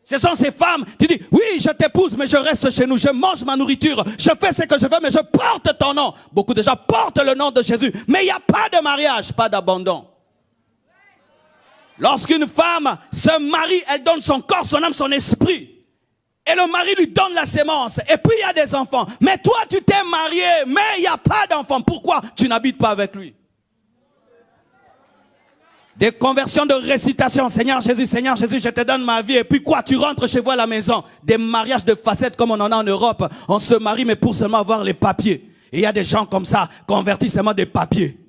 Ce sont ces femmes, tu dis, oui, je t'épouse, mais je reste chez nous, je mange ma nourriture, je fais ce que je veux, mais je porte ton nom. Beaucoup de gens portent le nom de Jésus, mais il n'y a pas de mariage, pas d'abandon. Lorsqu'une femme se marie, elle donne son corps, son âme, son esprit. Et le mari lui donne la sémence. Et puis il y a des enfants. Mais toi, tu t'es marié, mais il n'y a pas d'enfants. Pourquoi tu n'habites pas avec lui? Des conversions de récitation. Seigneur Jésus, je te donne ma vie. Et puis quoi, tu rentres chez vous à la maison. Des mariages de facettes comme on en a en Europe. On se marie, mais pour seulement avoir les papiers. Et il y a des gens comme ça, convertis seulement des papiers.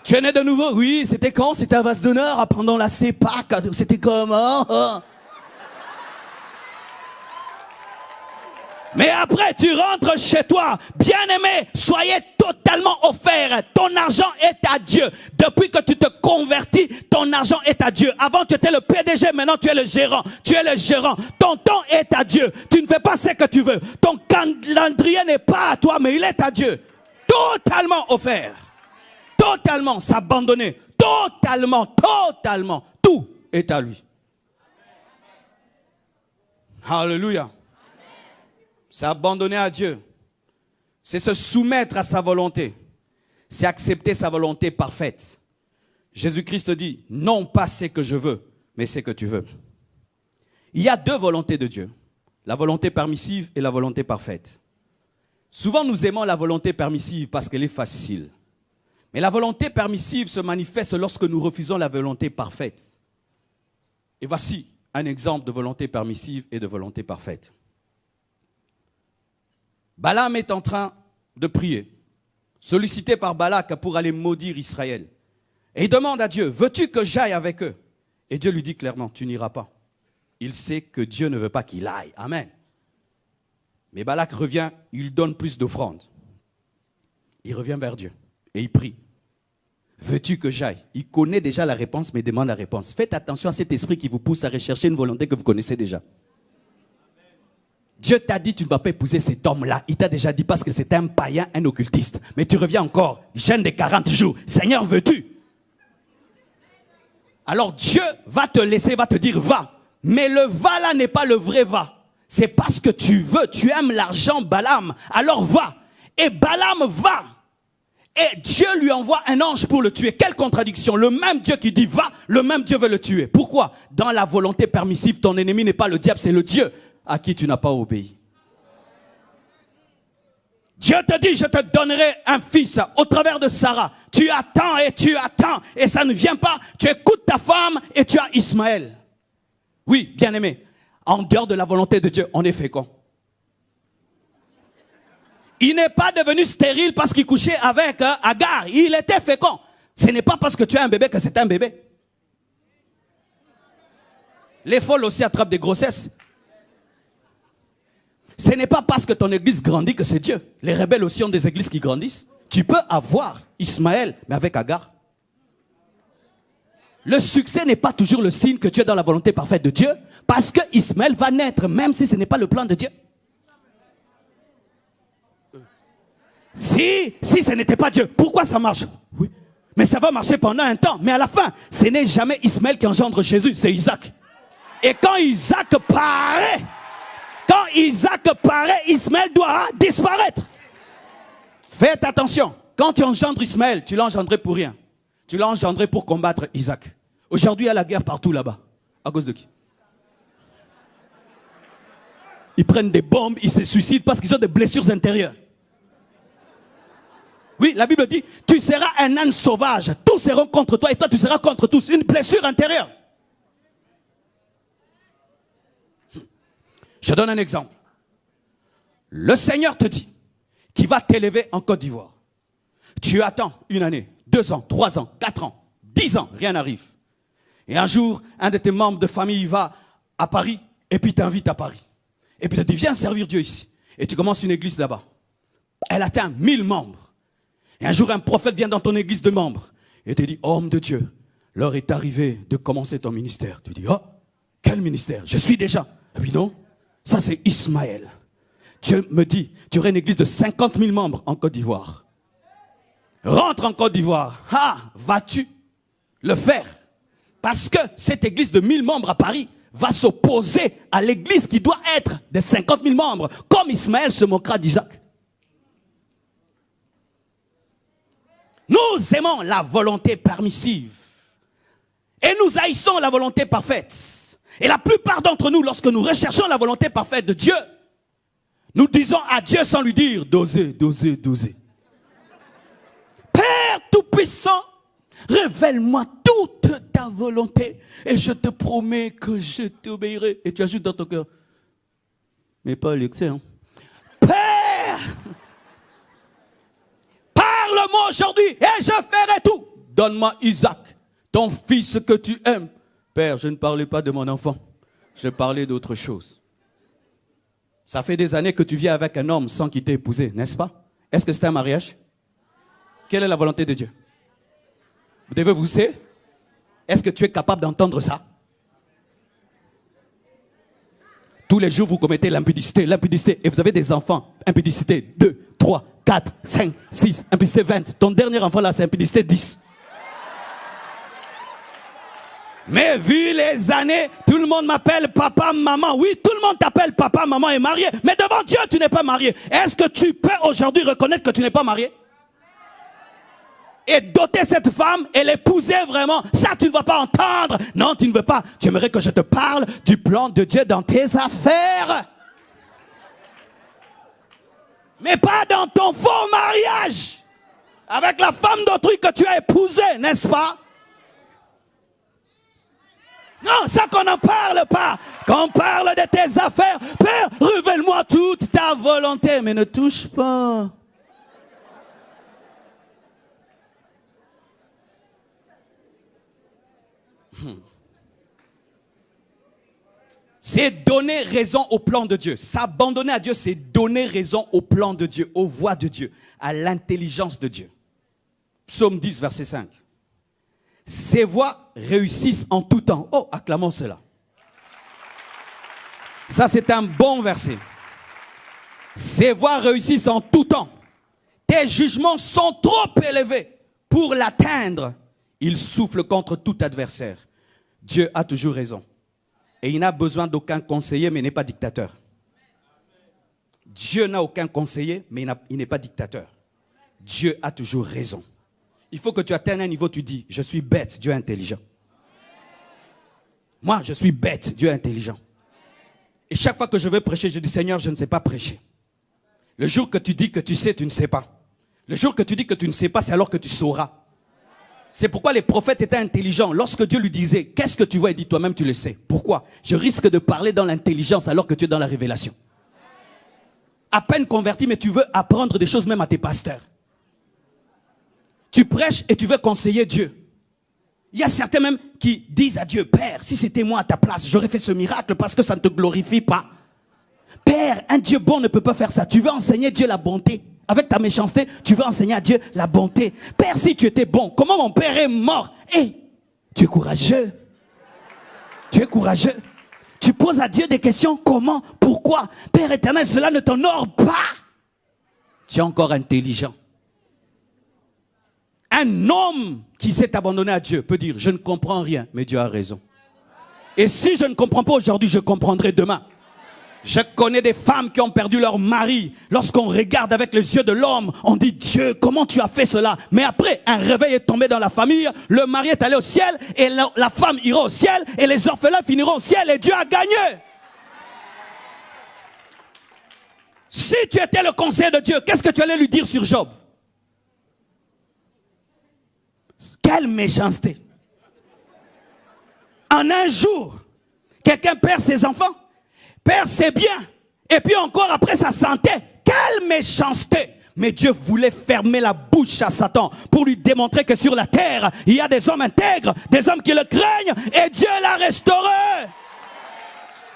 Tu es né de nouveau? Oui, c'était quand? C'était un vase d'honneur pendant la CEPAC. C'était comment? Mais après, tu rentres chez toi. Bien-aimé, soyez totalement offerts. Ton argent est à Dieu. Depuis que tu te convertis, ton argent est à Dieu. Avant, tu étais le PDG, maintenant tu es le gérant. Tu es le gérant. Ton temps est à Dieu. Tu ne fais pas ce que tu veux. Ton calendrier n'est pas à toi, mais il est à Dieu. Totalement offert. Totalement s'abandonner. Totalement. Tout est à lui. Alléluia. S'abandonner à Dieu, c'est se soumettre à sa volonté, c'est accepter sa volonté parfaite. Jésus-Christ dit, non pas ce que je veux, mais ce que tu veux. Il y a deux volontés de Dieu, la volonté permissive et la volonté parfaite. Souvent nous aimons la volonté permissive parce qu'elle est facile. Mais la volonté permissive se manifeste lorsque nous refusons la volonté parfaite. Et voici un exemple de volonté permissive et de volonté parfaite. Balaam est en train de prier, sollicité par Balak pour aller maudire Israël. Et il demande à Dieu, veux-tu que j'aille avec eux? Et Dieu lui dit clairement, tu n'iras pas. Il sait que Dieu ne veut pas qu'il aille. Amen. Mais Balak revient, il donne plus d'offrandes. Il revient vers Dieu et il prie. Veux-tu que j'aille? Il connaît déjà la réponse, mais il demande la réponse. Faites attention à cet esprit qui vous pousse à rechercher une volonté que vous connaissez déjà. Dieu t'a dit, tu ne vas pas épouser cet homme-là. Il t'a déjà dit parce que c'est un païen, un occultiste. Mais tu reviens encore, jeûne de 40 jours. Seigneur, veux-tu? Alors Dieu va te laisser, va te dire, va. Mais le va là n'est pas le vrai va. C'est parce que tu veux, tu aimes l'argent, Balaam. Alors va. Et Balaam va. Et Dieu lui envoie un ange pour le tuer. Quelle contradiction. Le même Dieu qui dit va, le même Dieu veut le tuer. Pourquoi? Dans la volonté permissive, ton ennemi n'est pas le diable, c'est le Dieu à qui tu n'as pas obéi. Dieu te dit, je te donnerai un fils au travers de Sarah. Tu attends et ça ne vient pas. Tu écoutes ta femme et tu as Ismaël. Oui, bien aimé, en dehors de la volonté de Dieu, on est fécond. Il n'est pas devenu stérile parce qu'il couchait avec Agar. Il était fécond. Ce n'est pas parce que tu as un bébé que c'est un bébé. Les folles aussi attrapent des grossesses. Ce n'est pas parce que ton église grandit que c'est Dieu. Les rebelles aussi ont des églises qui grandissent. Tu peux avoir Ismaël, mais avec Agar. Le succès n'est pas toujours le signe que tu es dans la volonté parfaite de Dieu, parce que Ismaël va naître, même si ce n'est pas le plan de Dieu. Si ce n'était pas Dieu, pourquoi ça marche? Oui, mais ça va marcher pendant un temps. Mais à la fin, ce n'est jamais Ismaël qui engendre Jésus, c'est Isaac. Et quand Isaac paraît, Quand Isaac paraît, Ismaël doit disparaître. Faites attention. Quand tu engendres Ismaël, tu l'as engendré pour rien. Tu l'as engendré pour combattre Isaac. Aujourd'hui, il y a la guerre partout là-bas. À cause de qui? Ils prennent des bombes, ils se suicident parce qu'ils ont des blessures intérieures. Oui, la Bible dit, tu seras un âne sauvage. Tous seront contre toi et toi tu seras contre tous. Une blessure intérieure. Je donne un exemple. Le Seigneur te dit qu'il va t'élever en Côte d'Ivoire. Tu attends 1 année, 2 ans, 3 ans, 4 ans, 10 ans, rien n'arrive. Et un jour, un de tes membres de famille va à Paris et puis t'invite à Paris. Et puis tu te dis, viens servir Dieu ici. Et tu commences une église là-bas. Elle atteint 1000 membres. Et un jour, un prophète vient dans ton église de membres et te dit, homme de Dieu, l'heure est arrivée de commencer ton ministère. Tu dis, oh, quel ministère? Je suis déjà. Et puis non, ça c'est Ismaël. Dieu me dit, tu aurais une église de 50 000 membres en Côte d'Ivoire. Rentre en Côte d'Ivoire. Ah, vas-tu le faire? Parce que cette église de 1000 membres à Paris va s'opposer à l'église qui doit être de 50 000 membres. Comme Ismaël se moquera d'Isaac. Nous aimons la volonté permissive. Et nous haïssons la volonté parfaite. Et la plupart d'entre nous, lorsque nous recherchons la volonté parfaite de Dieu, nous disons à Dieu sans lui dire, dosez, dosez, dosez. Père Tout-Puissant, révèle-moi toute ta volonté et je te promets que je t'obéirai. Et tu ajoutes dans ton cœur, mais pas l'excès, hein. Père, parle-moi aujourd'hui et je ferai tout. Donne-moi Isaac, ton fils que tu aimes. Père, je ne parlais pas de mon enfant, je parlais d'autre chose. Ça fait des années que tu vis avec un homme sans qu'il t'ait épousé, n'est-ce pas? Est-ce que c'est un mariage? Quelle est la volonté de Dieu? Vous devez vous dire, est-ce que tu es capable d'entendre ça? Tous les jours, vous commettez l'impudicité, l'impudicité, et vous avez des enfants. Impudicité 2, 3, 4, 5, 6, impudicité 20. Ton dernier enfant là, c'est impudicité 10. Mais vu les années, tout le monde m'appelle papa, maman. Oui, tout le monde t'appelle papa, maman et marié. Mais devant Dieu, tu n'es pas marié. Est-ce que tu peux aujourd'hui reconnaître que tu n'es pas marié? Et doter cette femme et l'épouser vraiment, ça tu ne vas pas entendre. Non, tu ne veux pas. Tu aimerais que je te parle du plan de Dieu dans tes affaires. Mais pas dans ton faux mariage. Avec la femme d'autrui que tu as épousée, n'est-ce pas? Non, ça qu'on n'en parle pas. Quand on parle de tes affaires, Père, révèle-moi toute ta volonté, mais ne touche pas. C'est donner raison au plan de Dieu. S'abandonner à Dieu, c'est donner raison au plan de Dieu, aux voies de Dieu, à l'intelligence de Dieu. Psaume 10, verset 5. Ses voies réussissent en tout temps. Oh, acclamons cela. Ça, c'est un bon verset. Ses voies réussissent en tout temps. Tes jugements sont trop élevés pour l'atteindre. Il souffle contre tout adversaire. Dieu a toujours raison. Et il n'a besoin d'aucun conseiller, mais il n'est pas dictateur. Dieu n'a aucun conseiller, mais il n'est pas dictateur. Dieu a toujours raison. Il faut que tu atteignes un niveau, tu dis, je suis bête, Dieu est intelligent. Moi, je suis bête, Dieu est intelligent. Et chaque fois que je veux prêcher, je dis, Seigneur, je ne sais pas prêcher. Le jour que tu dis que tu sais, tu ne sais pas. Le jour que tu dis que tu ne sais pas, c'est alors que tu sauras. C'est pourquoi les prophètes étaient intelligents. Lorsque Dieu lui disait, qu'est-ce que tu vois? Il dit, toi-même tu le sais. Pourquoi? Je risque de parler dans l'intelligence alors que tu es dans la révélation. À peine converti, mais tu veux apprendre des choses même à tes pasteurs. Tu prêches et tu veux conseiller Dieu. Il y a certains même qui disent à Dieu, Père, si c'était moi à ta place, j'aurais fait ce miracle parce que ça ne te glorifie pas. Père, un Dieu bon ne peut pas faire ça. Tu veux enseigner Dieu la bonté. Avec ta méchanceté, tu veux enseigner à Dieu la bonté. Père, si tu étais bon, comment mon père est mort? Hé, tu es courageux. Tu es courageux. Tu poses à Dieu des questions. Comment? Pourquoi? Père éternel, cela ne t'honore pas. Tu es encore intelligent. Un homme qui s'est abandonné à Dieu peut dire, je ne comprends rien, mais Dieu a raison. Et si je ne comprends pas aujourd'hui, je comprendrai demain. Je connais des femmes qui ont perdu leur mari. Lorsqu'on regarde avec les yeux de l'homme, on dit Dieu, comment tu as fait cela? Mais après, un réveil est tombé dans la famille, le mari est allé au ciel et la femme ira au ciel et les orphelins finiront au ciel et Dieu a gagné. Si tu étais le conseiller de Dieu, qu'est-ce que tu allais lui dire sur Job? Quelle méchanceté! En un jour, quelqu'un perd ses enfants, perd ses biens, et puis encore après sa santé. Quelle méchanceté! Mais Dieu voulait fermer la bouche à Satan pour lui démontrer que sur la terre, il y a des hommes intègres, des hommes qui le craignent, et Dieu l'a restauré.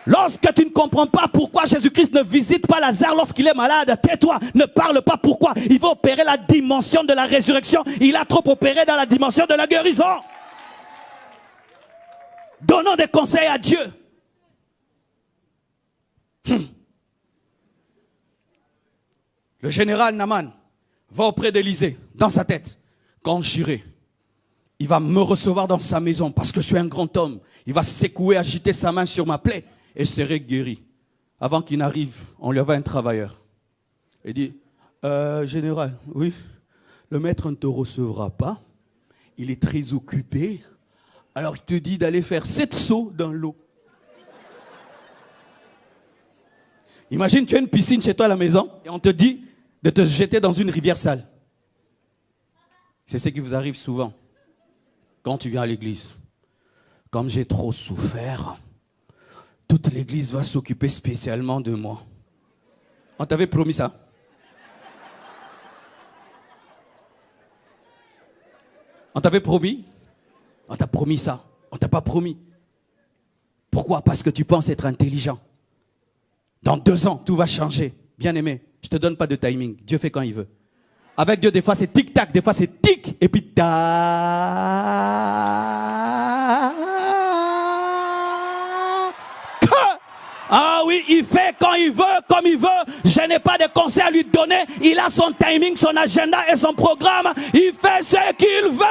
Lorsque tu ne comprends pas pourquoi Jésus-Christ ne visite pas Lazare lorsqu'il est malade, tais-toi, ne parle pas pourquoi. Il va opérer la dimension de la résurrection. Il a trop opéré dans la dimension de la guérison. Donnons des conseils à Dieu. Le général Naaman va auprès d'Élisée, dans sa tête. Quand j'irai, il va me recevoir dans sa maison parce que je suis un grand homme. Il va secouer, agiter sa main sur ma plaie et je serai guéri. Avant qu'il n'arrive, on lui envoie un travailleur. Il dit, général, oui, le maître ne te recevra pas. Il est très occupé. Alors il te dit d'aller faire 7 sauts dans l'eau. Imagine, tu as une piscine chez toi à la maison et on te dit de te jeter dans une rivière sale. C'est ce qui vous arrive souvent quand tu viens à l'église. Comme j'ai trop souffert, toute l'église va s'occuper spécialement de moi. On t'avait promis ça? On t'avait promis? On t'a promis ça. On t'a pas promis. Pourquoi? Parce que tu penses être intelligent. Dans 2 ans, tout va changer. Bien-aimé, je ne te donne pas de timing. Dieu fait quand il veut. Avec Dieu, des fois c'est tic-tac, des fois c'est tic, et puis tac. Ah oui, il fait quand il veut, comme il veut. Je n'ai pas de conseils à lui donner. Il a son timing, son agenda et son programme. Il fait ce qu'il veut.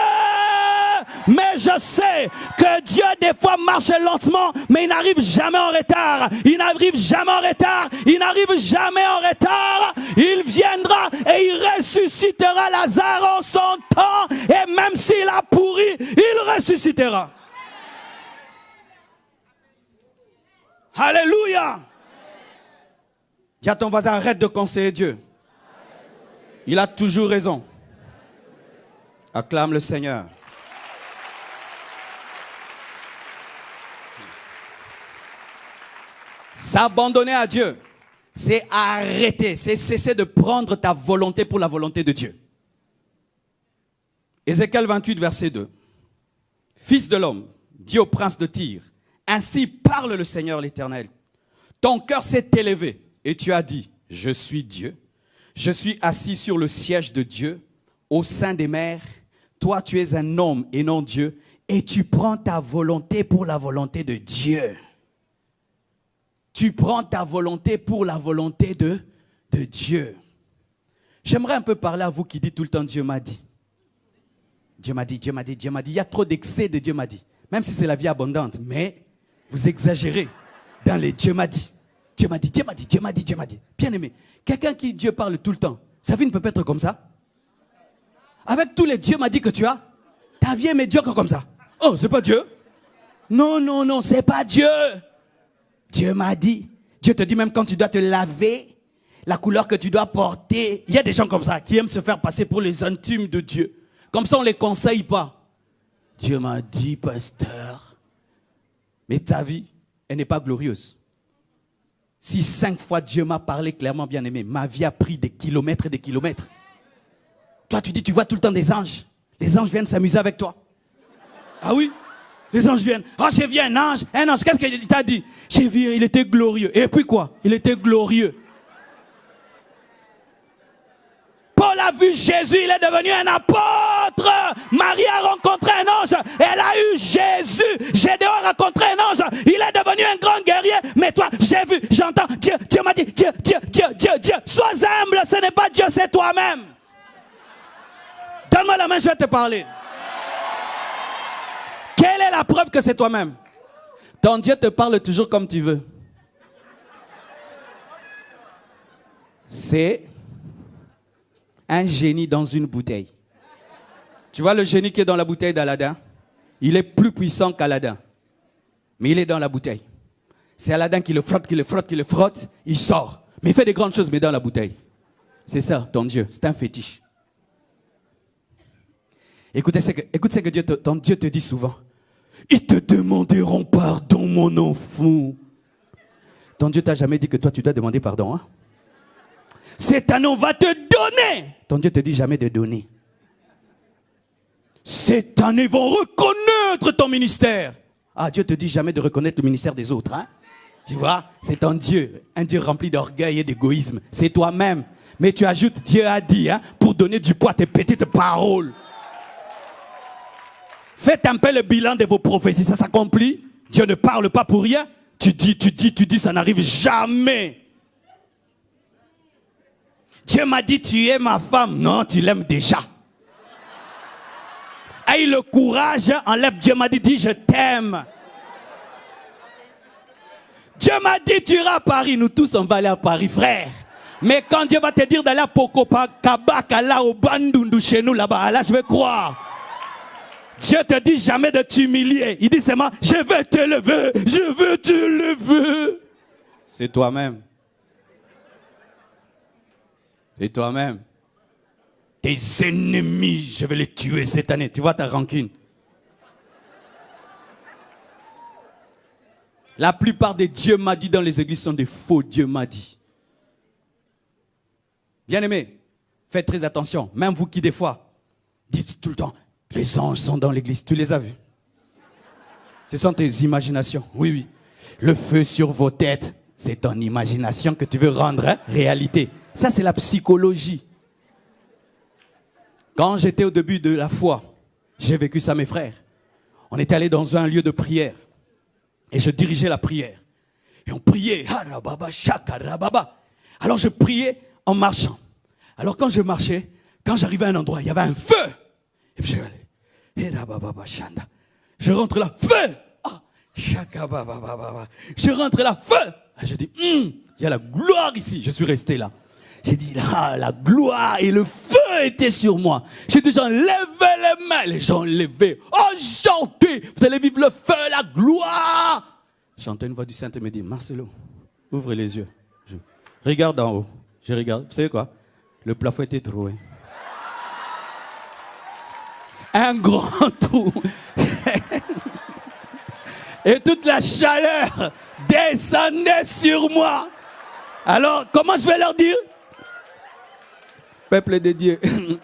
Mais je sais que Dieu des fois marche lentement, mais il n'arrive jamais en retard. Il n'arrive jamais en retard. Il n'arrive jamais en retard. Il viendra et il ressuscitera Lazare en son temps. Et même s'il a pourri, il ressuscitera. Alléluia. Dis à ton voisin, arrête de conseiller Dieu. Il a toujours raison. Acclame le Seigneur. S'abandonner à Dieu, c'est arrêter, c'est cesser de prendre ta volonté pour la volonté de Dieu. Ézéchiel 28, verset 2. Fils de l'homme, dis au prince de Tyr, ainsi parle le Seigneur l'Éternel. Ton cœur s'est élevé et tu as dit, je suis Dieu. Je suis assis sur le siège de Dieu, au sein des mers. Toi, tu es un homme et non Dieu. Et tu prends ta volonté pour la volonté de Dieu. Tu prends ta volonté pour la volonté de Dieu. J'aimerais un peu parler à vous qui dites tout le temps, Dieu m'a dit. Dieu m'a dit, Dieu m'a dit, Dieu m'a dit. Il y a trop d'excès de Dieu m'a dit. Même si c'est la vie abondante, mais vous exagérez dans les Dieu m'a dit. Dieu m'a dit, Dieu m'a dit, Dieu m'a dit, Dieu m'a dit. Bien aimé, quelqu'un qui Dieu parle tout le temps, sa vie ne peut pas être comme ça. Avec tous les Dieu m'a dit que tu as, ta vie est médiocre comme ça. Oh, c'est pas Dieu? Non, non, non, c'est pas Dieu. Dieu m'a dit. Dieu te dit même quand tu dois te laver, la couleur que tu dois porter. Il y a des gens comme ça qui aiment se faire passer pour les intimes de Dieu. Comme ça, on ne les conseille pas. Dieu m'a dit, pasteur. Mais ta vie, elle n'est pas glorieuse. Si 5 fois Dieu m'a parlé clairement, bien aimé, ma vie a pris des kilomètres et des kilomètres. Toi, tu dis, tu vois tout le temps des anges. Les anges viennent s'amuser avec toi. Ah oui? Les anges viennent. Oh, j'ai vu un ange. Un ange, qu'est-ce qu'il t'a dit? J'ai vu, il était glorieux. Et puis quoi? Il était glorieux. Paul a vu Jésus, il est devenu un apôtre. Marie a rencontré un ange, elle a eu Jésus. Gédéon a rencontré un ange, il est devenu un grand guerrier. Mais toi, j'ai vu, j'entends, Dieu, Dieu m'a dit, Dieu, Dieu, Dieu, Dieu, Dieu. Sois humble, ce n'est pas Dieu, c'est toi-même. Donne-moi la main, je vais te parler. Quelle est la preuve que c'est toi-même? Ton Dieu te parle toujours comme tu veux. c'est un génie dans une bouteille. Tu vois le génie qui est dans la bouteille d'Aladin? Il est plus puissant qu'Aladin. Mais il est dans la bouteille. C'est Aladin qui le frotte, il sort. Mais il fait des grandes choses, mais dans la bouteille. C'est ça, ton Dieu. C'est un fétiche. Écoute ce que Dieu ton Dieu te dit souvent. Ils te demanderont pardon, mon enfant. Ton Dieu t'a jamais dit que toi, tu dois demander pardon. Hein? Cette année, on va te donner. Ton Dieu te dit jamais de donner. Cette année, ils vont reconnaître ton ministère. Ah, Dieu te dit jamais de reconnaître le ministère des autres. Hein? Tu vois, c'est ton Dieu. Un Dieu rempli d'orgueil et d'égoïsme. C'est toi-même. Mais tu ajoutes Dieu a dit hein, pour donner du poids à tes petites paroles. Faites un peu le bilan de vos prophéties. Ça s'accomplit. Dieu ne parle pas pour rien. Tu dis, ça n'arrive jamais. Dieu m'a dit, tu es ma femme. Non, tu l'aimes déjà. Aïe le courage, enlève Dieu m'a dit, dis je t'aime. Dieu m'a dit, tu iras à Paris. Nous tous, on va aller à Paris, frère. Mais quand Dieu va te dire d'aller à Pokopakabaka, là au Bandundu, chez nous, là-bas, là, je vais croire. Dieu te dit jamais de t'humilier. Il dit seulement, je vais t'élever, je veux t'élever. C'est toi-même. C'est toi-même. Tes ennemis, je vais les tuer cette année. Tu vois ta rancune. La plupart des Dieu m'a dit dans les églises sont des faux Dieu m'a dit. Bien-aimés, faites très attention. Même vous qui des fois dites tout le temps, les anges sont dans l'église. Tu les as vus? Ce sont tes imaginations. Oui, oui. Le feu sur vos têtes, c'est ton imagination que tu veux rendre hein, réalité. Ça, c'est la psychologie. Quand j'étais au début de la foi, j'ai vécu ça, mes frères. On était allé dans un lieu de prière. Et je dirigeais la prière. Et on priait. Alors je priais en marchant. Alors quand je marchais, quand j'arrivais à un endroit, il y avait un feu. Et puis je rentre là, feu. Je rentre là, feu. Je dis, il y a la gloire ici. Je suis resté là. J'ai dit, là, la gloire et le feu étaient sur moi. J'ai dit, gens, levez les mains. Les gens levaient. Oh, chantez. Vous allez vivre le feu, la gloire. J'entends une voix du Saint et me dit, Marcelo, ouvre les yeux. Je regarde en haut. Je regarde. Vous savez quoi? Le plafond était troué. Un grand trou. Et toute la chaleur descendait sur moi. Alors, comment je vais leur dire? Peuple de Dieu,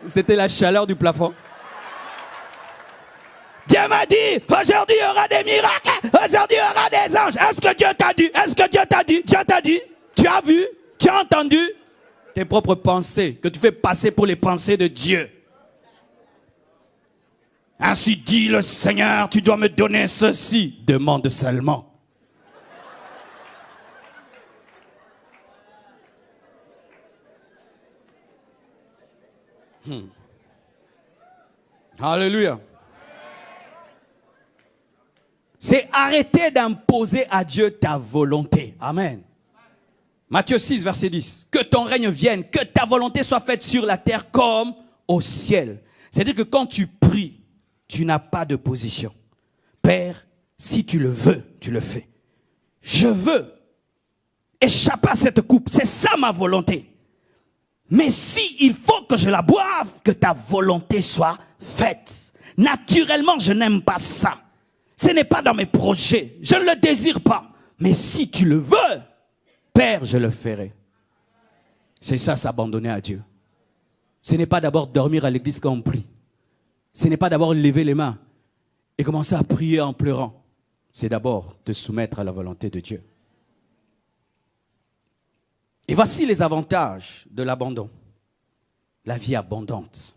c'était la chaleur du plafond. Dieu m'a dit, aujourd'hui il y aura des miracles, aujourd'hui il y aura des anges. Est-ce que Dieu t'a dit? Est-ce que Dieu t'a dit? Dieu t'a dit? Tu as vu? Tu as entendu? Tes propres pensées, que tu fais passer pour les pensées de Dieu. Ainsi dit le Seigneur, tu dois me donner ceci. Demande seulement. Alléluia. C'est arrêter d'imposer à Dieu ta volonté. Amen. Matthieu 6, verset 10. Que ton règne vienne, que ta volonté soit faite sur la terre comme au ciel. C'est-à-dire que quand tu pries, tu n'as pas de position. Père, si tu le veux, tu le fais. Je veux échapper à cette coupe. C'est ça ma volonté. Mais si il faut que je la boive, que ta volonté soit faite. Naturellement, je n'aime pas ça. Ce n'est pas dans mes projets. Je ne le désire pas. Mais si tu le veux, Père, je le ferai. C'est ça, s'abandonner à Dieu. Ce n'est pas d'abord dormir à l'église quand on prie. Ce n'est pas d'abord lever les mains et commencer à prier en pleurant. C'est d'abord te soumettre à la volonté de Dieu. Et voici les avantages de l'abandon. La vie abondante.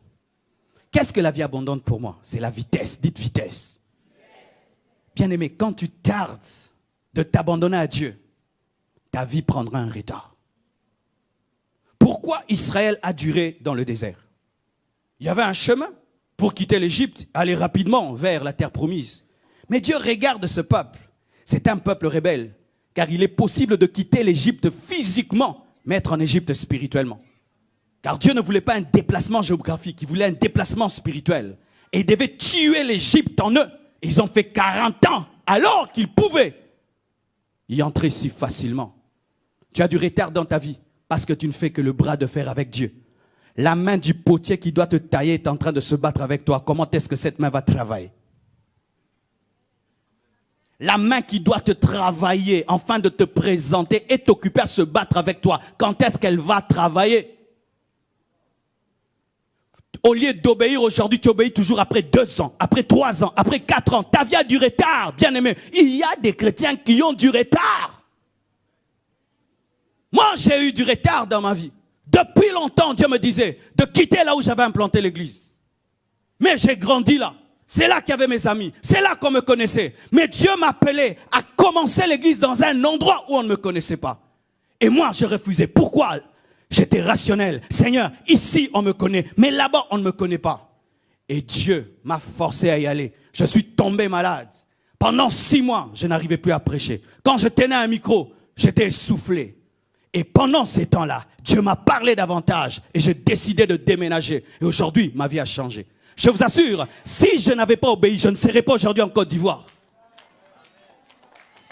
Qu'est-ce que la vie abondante pour moi? C'est la vitesse. Dites vitesse. Bien-aimé, quand tu tardes de t'abandonner à Dieu, ta vie prendra un retard. Pourquoi Israël a duré dans le désert? Il y avait un chemin pour quitter l'Égypte, aller rapidement vers la terre promise. Mais Dieu regarde ce peuple. C'est un peuple rebelle, car il est possible de quitter l'Égypte physiquement mettre en Égypte spirituellement. Car Dieu ne voulait pas un déplacement géographique, il voulait un déplacement spirituel. Et il devait tuer l'Égypte en eux. Et ils ont fait 40 ans alors qu'ils pouvaient y entrer si facilement. Tu as du retard dans ta vie parce que tu ne fais que le bras de fer avec Dieu. La main du potier qui doit te tailler est en train de se battre avec toi. Comment est-ce que cette main va travailler? La main qui doit te travailler, afin de te présenter et t'occuper à se battre avec toi. Quand est-ce qu'elle va travailler? Au lieu d'obéir aujourd'hui, tu obéis toujours après 2 ans, après 3 ans, après 4 ans. Ta vie a du retard, bien aimé. Il y a des chrétiens qui ont du retard. Moi, j'ai eu du retard dans ma vie. Depuis longtemps, Dieu me disait de quitter là où j'avais implanté l'église. Mais j'ai grandi là. C'est là qu'il y avait mes amis. C'est là qu'on me connaissait. Mais Dieu m'appelait à commencer l'église dans un endroit où on ne me connaissait pas. Et moi, je refusais. Pourquoi? J'étais rationnel. Seigneur, ici, on me connaît. Mais là-bas, on ne me connaît pas. Et Dieu m'a forcé à y aller. Je suis tombé malade. Pendant 6 mois, je n'arrivais plus à prêcher. Quand je tenais un micro, j'étais essoufflé. Et pendant ces temps-là, Dieu m'a parlé davantage. Et j'ai décidé de déménager. Et aujourd'hui, ma vie a changé. Je vous assure, si je n'avais pas obéi, je ne serais pas aujourd'hui en Côte d'Ivoire.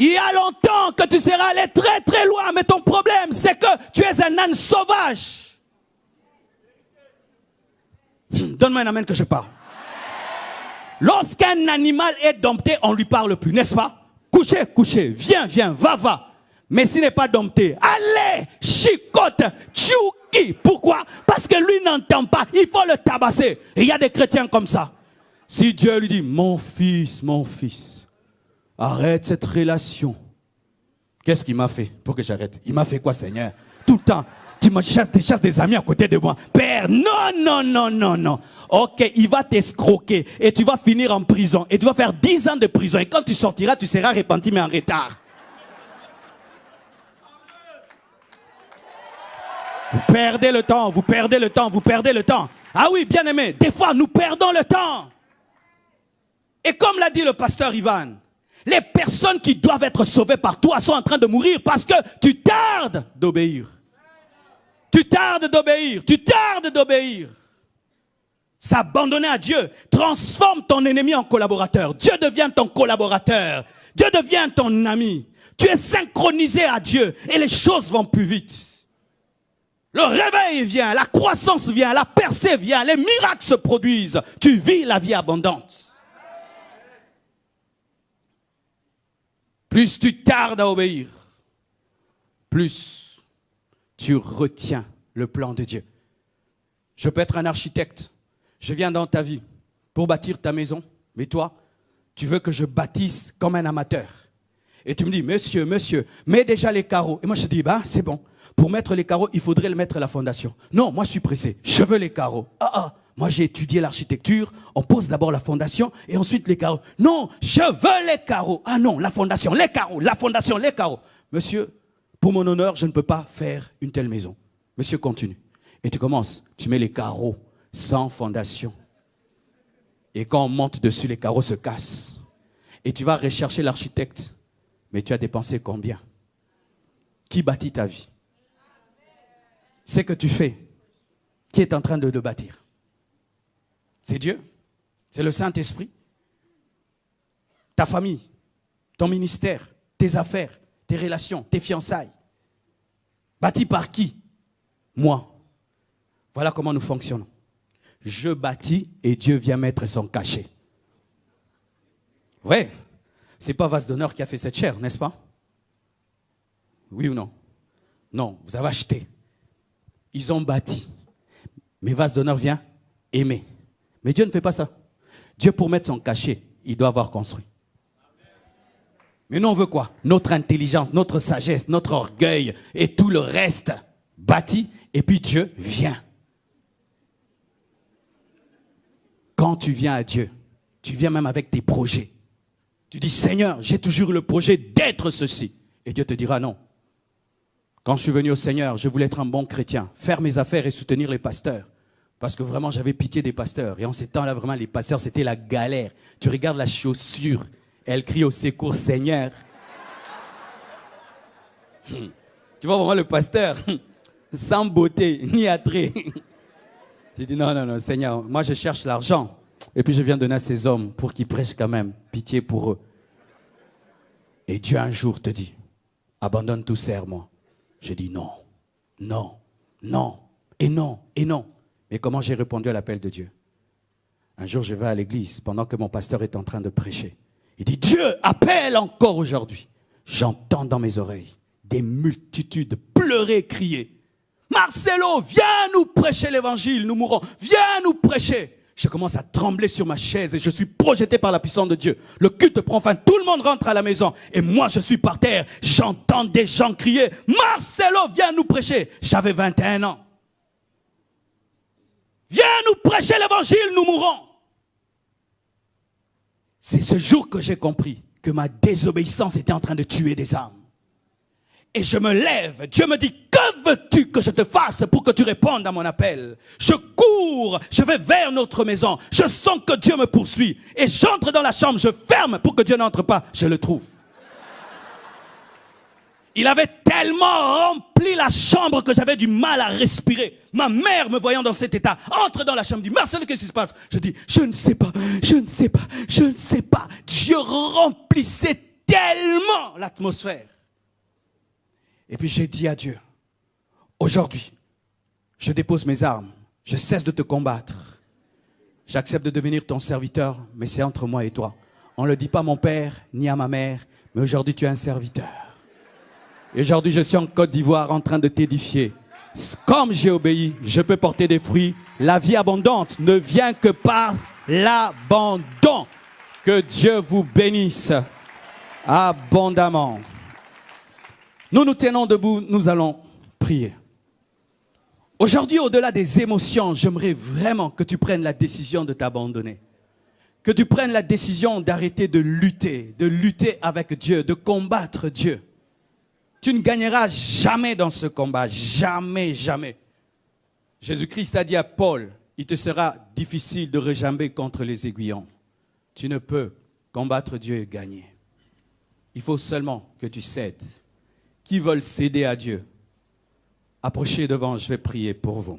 Il y a longtemps que tu seras allé très très loin, mais ton problème, c'est que tu es un âne sauvage. Donne-moi un amen que je parle. Lorsqu'un animal est dompté, on ne lui parle plus, n'est-ce pas? Couchez, couchez, viens, viens, va, va. Mais s'il n'est pas dompté, allez, chicote, tchouki. Pourquoi? Parce que lui n'entend pas, il faut le tabasser. Et il y a des chrétiens comme ça. Si Dieu lui dit, mon fils, arrête cette relation. Qu'est-ce qu'il m'a fait pour que j'arrête? Il m'a fait quoi, Seigneur? Tout le temps, tu me chasses des amis à côté de moi. Père, non, non, non, non, non. Ok, il va t'escroquer et tu vas finir en prison. Et tu vas faire 10 ans de prison. Et quand tu sortiras, tu seras repenti mais en retard. Vous perdez le temps, vous perdez le temps, vous perdez le temps. Ah oui, bien aimé, des fois nous perdons le temps. Et comme l'a dit le pasteur Ivan, les personnes qui doivent être sauvées par toi sont en train de mourir parce que tu tardes d'obéir. Tu tardes d'obéir, tu tardes d'obéir. S'abandonner à Dieu transforme ton ennemi en collaborateur. Dieu devient ton collaborateur. Dieu devient ton ami. Tu es synchronisé à Dieu et les choses vont plus vite. Le réveil vient, la croissance vient, la percée vient, les miracles se produisent. Tu vis la vie abondante. Plus tu tardes à obéir, plus tu retiens le plan de Dieu. Je peux être un architecte. Je viens dans ta vie pour bâtir ta maison. Mais toi, tu veux que je bâtisse comme un amateur. Et tu me dis, monsieur, mets déjà les carreaux. Et moi je te dis, c'est bon. Pour mettre les carreaux, il faudrait mettre la fondation. Non, moi je suis pressé. Je veux les carreaux. Moi j'ai étudié l'architecture. On pose d'abord la fondation et ensuite les carreaux. Non, je veux les carreaux. Ah non, la fondation, les carreaux, la fondation, les carreaux. Monsieur, pour mon honneur, je ne peux pas faire une telle maison. Monsieur, continue. Et tu commences, tu mets les carreaux sans fondation. Et quand on monte dessus, les carreaux se cassent. Et tu vas rechercher l'architecte. Mais tu as dépensé combien? Qui bâtit ta vie? Ce que tu fais, qui est en train de le bâtir? C'est Dieu, c'est le Saint-Esprit, ta famille, ton ministère, tes affaires, tes relations, tes fiançailles. Bâti par qui? Moi. Voilà comment nous fonctionnons. Je bâtis et Dieu vient mettre son cachet. Ouais, c'est pas Vase d'honneur qui a fait cette chair, n'est-ce pas? Oui ou non? Non, vous avez acheté. Ils ont bâti. Mais Vase d'honneur vient aimer. Mais Dieu ne fait pas ça. Dieu, pour mettre son cachet, il doit avoir construit. Mais nous, on veut quoi? Notre intelligence, notre sagesse, notre orgueil et tout le reste bâti. Et puis Dieu vient. Quand tu viens à Dieu, tu viens même avec tes projets. Tu dis, Seigneur, j'ai toujours le projet d'être ceci. Et Dieu te dira non. Quand je suis venu au Seigneur, je voulais être un bon chrétien, faire mes affaires et soutenir les pasteurs. Parce que vraiment, j'avais pitié des pasteurs. Et en ces temps-là, vraiment, les pasteurs, c'était la galère. Tu regardes la chaussure, elle crie au secours, Seigneur. Tu vois vraiment le pasteur, sans beauté ni attrait. Tu dis non, non, non, Seigneur, moi je cherche l'argent. Et puis je viens donner à ces hommes pour qu'ils prêchent quand même. Pitié pour eux. Et Dieu un jour te dit, abandonne tout, serre-moi. J'ai dit non, non, non, et non, et non. Mais comment j'ai répondu à l'appel de Dieu? Un jour je vais à l'église pendant que mon pasteur est en train de prêcher. Il dit, Dieu appelle encore aujourd'hui. J'entends dans mes oreilles des multitudes pleurer, crier. Marcelo, viens nous prêcher l'évangile, nous mourrons. Viens nous prêcher. Je commence à trembler sur ma chaise et je suis projeté par la puissance de Dieu. Le culte prend fin, tout le monde rentre à la maison. Et moi, je suis par terre. J'entends des gens crier, Marcelo, viens nous prêcher. J'avais 21 ans. Viens nous prêcher l'évangile, nous mourrons. C'est ce jour que j'ai compris que ma désobéissance était en train de tuer des âmes. Et je me lève, Dieu me dit, que veux-tu que je te fasse pour que tu répondes à mon appel? Je cours, je vais vers notre maison, je sens que Dieu me poursuit. Et j'entre dans la chambre, je ferme pour que Dieu n'entre pas, je le trouve. Il avait tellement rempli la chambre que j'avais du mal à respirer. Ma mère, me voyant dans cet état, entre dans la chambre, dit, Marcel, qu'est-ce qui se passe? Je dis, je ne sais pas, je ne sais pas, je ne sais pas. Dieu remplissait tellement l'atmosphère. Et puis j'ai dit à Dieu, aujourd'hui, je dépose mes armes, je cesse de te combattre. J'accepte de devenir ton serviteur, mais c'est entre moi et toi. On ne le dit pas à mon père, ni à ma mère, mais aujourd'hui tu es un serviteur. Et aujourd'hui je suis en Côte d'Ivoire en train de t'édifier. Comme j'ai obéi, je peux porter des fruits. La vie abondante ne vient que par l'abandon. Que Dieu vous bénisse abondamment. Nous nous tenons debout, nous allons prier. Aujourd'hui, au-delà des émotions, j'aimerais vraiment que tu prennes la décision de t'abandonner. Que tu prennes la décision d'arrêter de lutter avec Dieu, de combattre Dieu. Tu ne gagneras jamais dans ce combat, jamais, jamais. Jésus-Christ a dit à Paul, il te sera difficile de rejamber contre les aiguillons. Tu ne peux combattre Dieu et gagner. Il faut seulement que tu cèdes. Qui veulent céder à Dieu, approchez devant, je vais prier pour vous.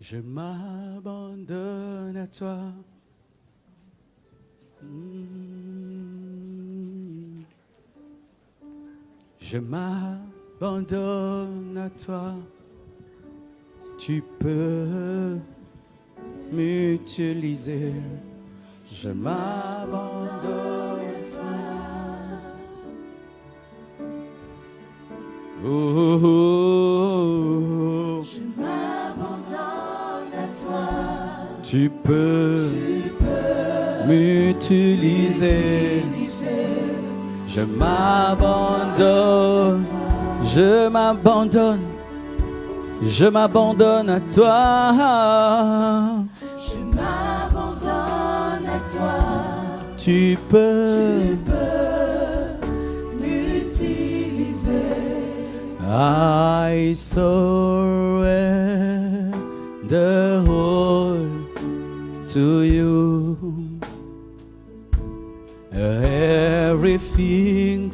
Je m'abandonne à toi. Je m'abandonne à toi. Tu peux m'utiliser. Je m'abandonne à toi. Oh, oh, oh. Je m'abandonne à toi. Tu peux m'utiliser. Je m'abandonne. Je m'abandonne. Je m'abandonne à toi. Je m'abandonne à toi. Tu peux I surrender all to you. Everything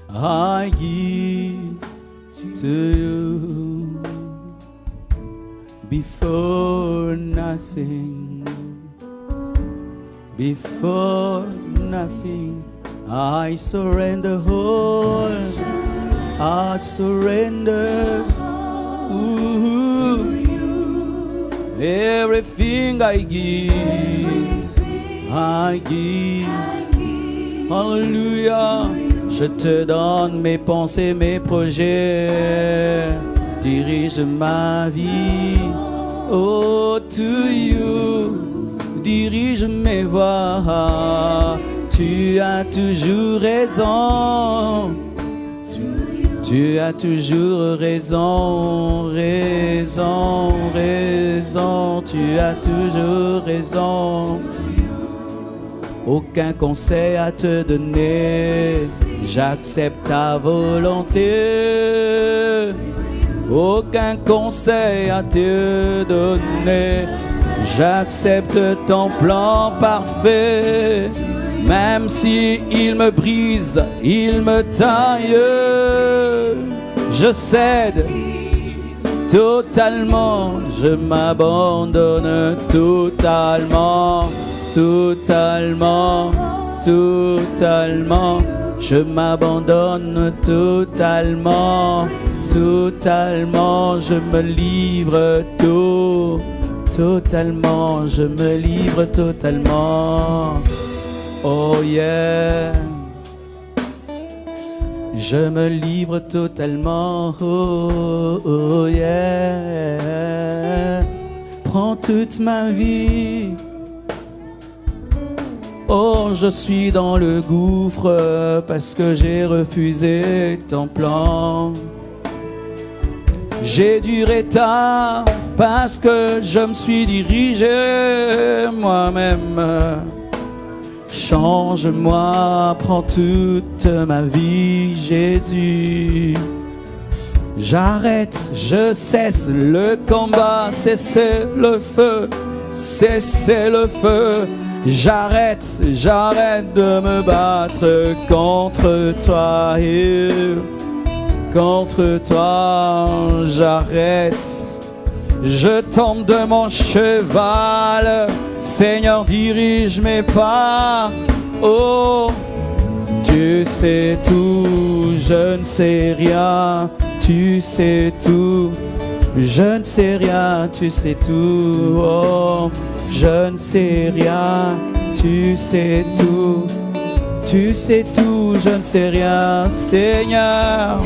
I give to you. Before nothing, I surrender all. I surrender everything I give. Alléluia. Je te donne mes pensées, mes projets. Dirige ma vie. Oh, to you. Dirige mes voies. Tu as toujours raison. Tu as toujours raison, raison, raison. Tu as toujours raison. Aucun conseil à te donner. J'accepte ta volonté. Aucun conseil à te donner. J'accepte ton plan parfait. Même si il me brise, il me taille, je cède totalement, je m'abandonne totalement, totalement, totalement, je m'abandonne totalement, totalement, je me livre totalement, je me livre totalement. Oh yeah. Je me livre totalement, oh, oh yeah. Prends toute ma vie. Oh, je suis dans le gouffre parce que j'ai refusé ton plan. J'ai du retard parce que je me suis dirigé moi-même. Change-moi, prends toute ma vie, Jésus. J'arrête, je cesse le combat, cessez le feu, cessez le feu. J'arrête, j'arrête de me battre contre toi, contre toi, j'arrête. Je tombe de mon cheval, Seigneur, dirige mes pas. Oh, tu sais tout, je ne sais rien. Tu sais tout, je ne sais rien. Tu sais tout, oh, je ne sais rien. Tu sais tout, tu sais tout, je ne sais rien, Seigneur.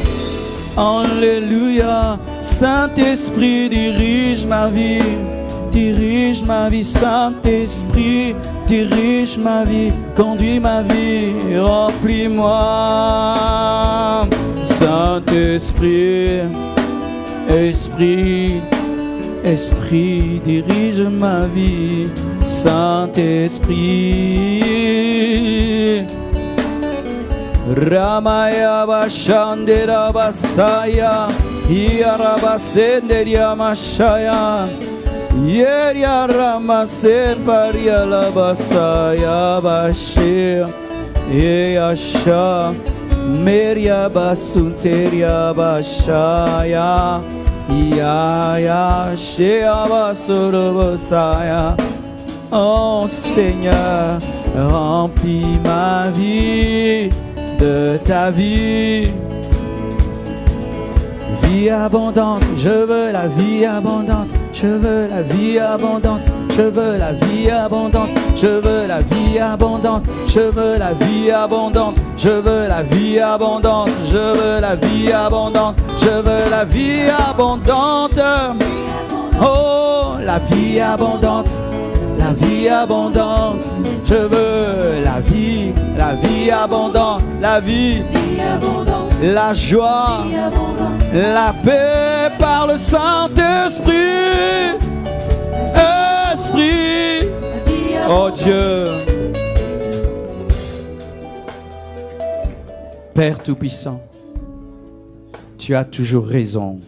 Alléluia, Saint-Esprit, dirige ma vie, Saint-Esprit, dirige ma vie, conduis ma vie, remplis-moi. Saint-Esprit, Esprit, Esprit, dirige ma vie, Saint-Esprit. Ramaya Bashandera Basaya, Yarabasenderia Mashaya, Yeria Ramase Paria la Basaya Bashir, Yasha, Meria Basunteria Bashaya, Yaya, Shea Basuru Basaya. Oh Seigneur, remplis ma vie de ta vie. Vie abondante, je veux la vie abondante, je veux la vie abondante, je veux la vie abondante, je veux la vie abondante, je veux la vie abondante, je veux la vie abondante, je veux la vie abondante, je veux la vie abondante. Oh, la vie abondante, la vie abondante, je veux la vie abondante, la vie, la joie, la paix par le Saint-Esprit, Esprit, oh Dieu. Père Tout-Puissant, tu as toujours raison,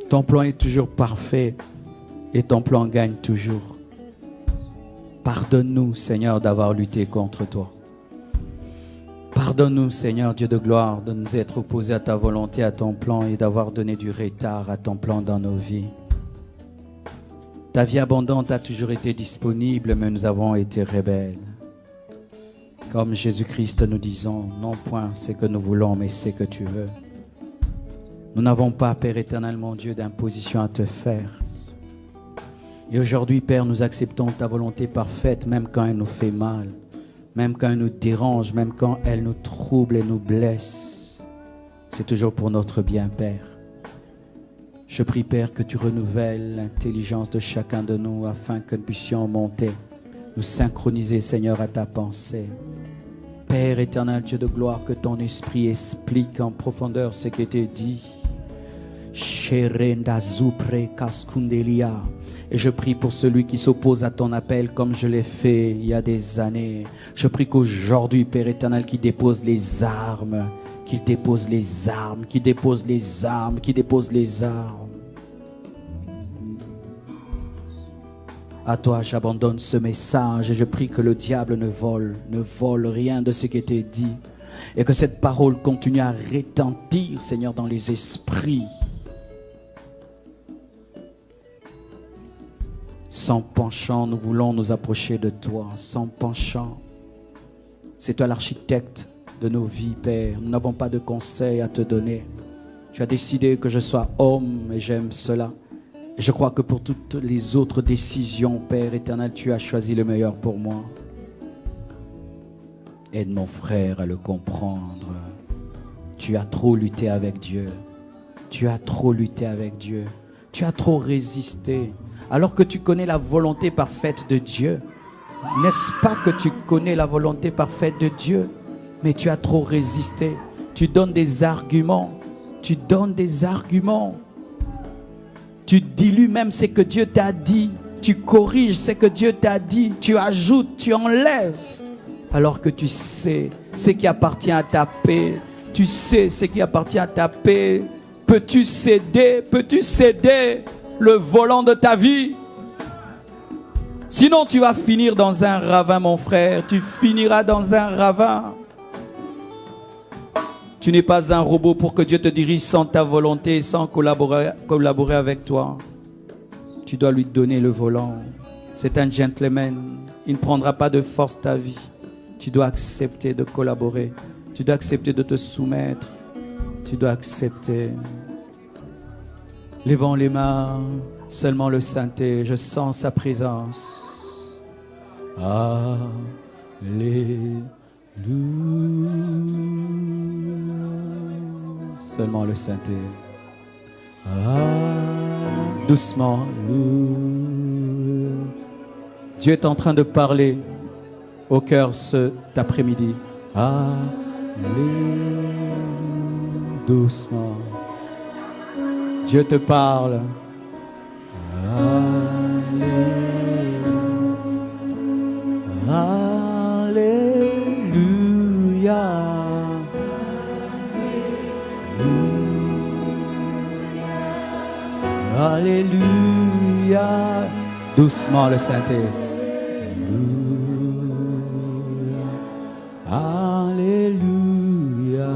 ton plan est toujours parfait et ton plan gagne toujours. Pardonne-nous, Seigneur, d'avoir lutté contre toi. Pardonne-nous, Seigneur, Dieu de gloire, de nous être opposés à ta volonté, à ton plan et d'avoir donné du retard à ton plan dans nos vies. Ta vie abondante a toujours été disponible, mais nous avons été rebelles. Comme Jésus-Christ, nous disons, non point ce que nous voulons, mais ce que tu veux. Nous n'avons pas, Père éternel, mon Dieu, d'imposition à te faire. Et aujourd'hui, Père, nous acceptons ta volonté parfaite, même quand elle nous fait mal, même quand elle nous dérange, même quand elle nous trouble et nous blesse. C'est toujours pour notre bien, Père. Je prie, Père, que tu renouvelles l'intelligence de chacun de nous afin que nous puissions monter, nous synchroniser, Seigneur, à ta pensée. Père éternel, Dieu de gloire, que ton esprit explique en profondeur ce qui était dit. Et je prie pour celui qui s'oppose à ton appel comme je l'ai fait il y a des années. Je prie qu'aujourd'hui, Père éternel, qu'il dépose les armes, qu'il dépose les armes, qu'il dépose les armes, qu'il dépose les armes. À toi, j'abandonne ce message et je prie que le diable ne vole rien de ce qui était dit. Et que cette parole continue à retentir, Seigneur, dans les esprits. Sans penchant, nous voulons nous approcher de toi. Sans penchant. C'est toi l'architecte de nos vies, Père. Nous n'avons pas de conseils à te donner. Tu as décidé que je sois homme et j'aime cela. Et je crois que pour toutes les autres décisions, Père éternel, tu as choisi le meilleur pour moi. Aide mon frère à le comprendre. Tu as trop lutté avec Dieu. Tu as trop lutté avec Dieu. Tu as trop résisté. Alors que tu connais la volonté parfaite de Dieu. N'est-ce pas que tu connais la volonté parfaite de Dieu? Mais tu as trop résisté. Tu donnes des arguments. Tu donnes des arguments. Tu dilues même ce que Dieu t'a dit. Tu corriges ce que Dieu t'a dit. Tu ajoutes, tu enlèves. Alors que tu sais ce qui appartient à ta paix. Tu sais ce qui appartient à ta paix. Peux-tu céder? Peux-tu céder le volant de ta vie? Sinon tu vas finir dans un ravin, mon frère. Tu finiras dans un ravin. Tu n'es pas un robot pour que Dieu te dirige sans ta volonté, sans collaborer avec toi. Tu dois lui donner le volant. C'est un gentleman. Il ne prendra pas de force ta vie. Tu dois accepter de collaborer. Tu dois accepter de te soumettre. Tu dois accepter. Levons les mains. Seulement le Saint-Esprit. Je sens sa présence. Alléluia. Seulement le Saint-Esprit. Doucement. Dieu est en train de parler au cœur cet après-midi. Doucement. Dieu te parle. Alléluia. Alléluia. Doucement le Saint-Esprit. Alléluia.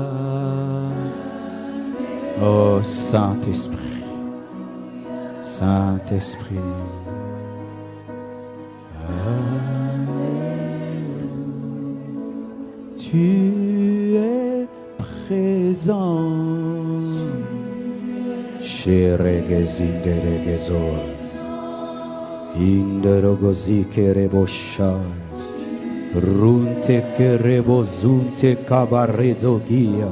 Oh Saint-Esprit. Saint-Esprit. Tu es présent. Sheregezindegezor. Inderogozikerebosha. Runte kerebozunte kabarezogia.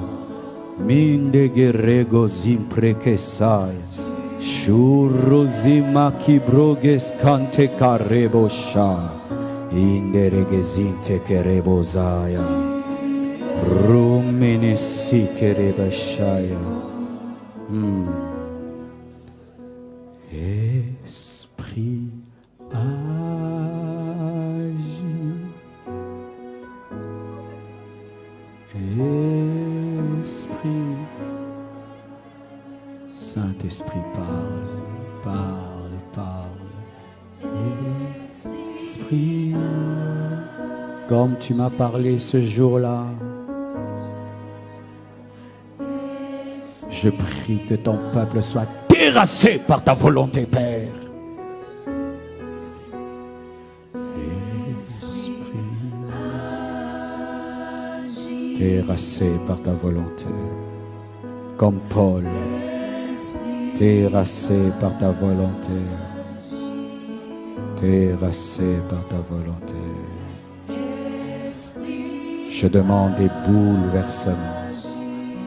Mindegerego zimprekesai. Shuruzima kibroges kante karebosha. Inderegezinte kerebozaya. Rumenesi kerebashaya. Esprit agis. Esprit. Saint-Esprit parle, parle, parle. Esprit, comme tu m'as parlé ce jour-là, je prie que ton peuple soit terrassé par ta volonté, Père. Esprit, terrassé par ta volonté, comme Paul, terrassé par ta volonté, terrassé par ta volonté. Je demande des bouleversements.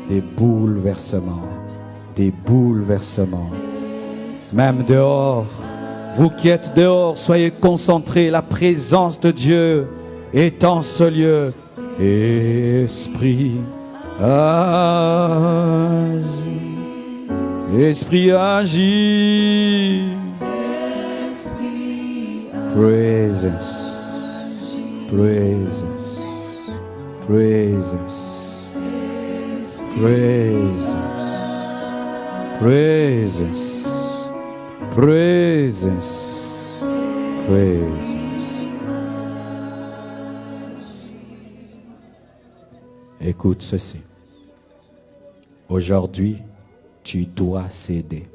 Des bouleversements, des bouleversements. Même dehors, vous qui êtes dehors, soyez concentrés. La présence de Dieu est en ce lieu. Esprit agis. Esprit agis. Presence, presence, presence. Presence, presence, presence, presence. Écoute ceci. Aujourd'hui, tu dois céder.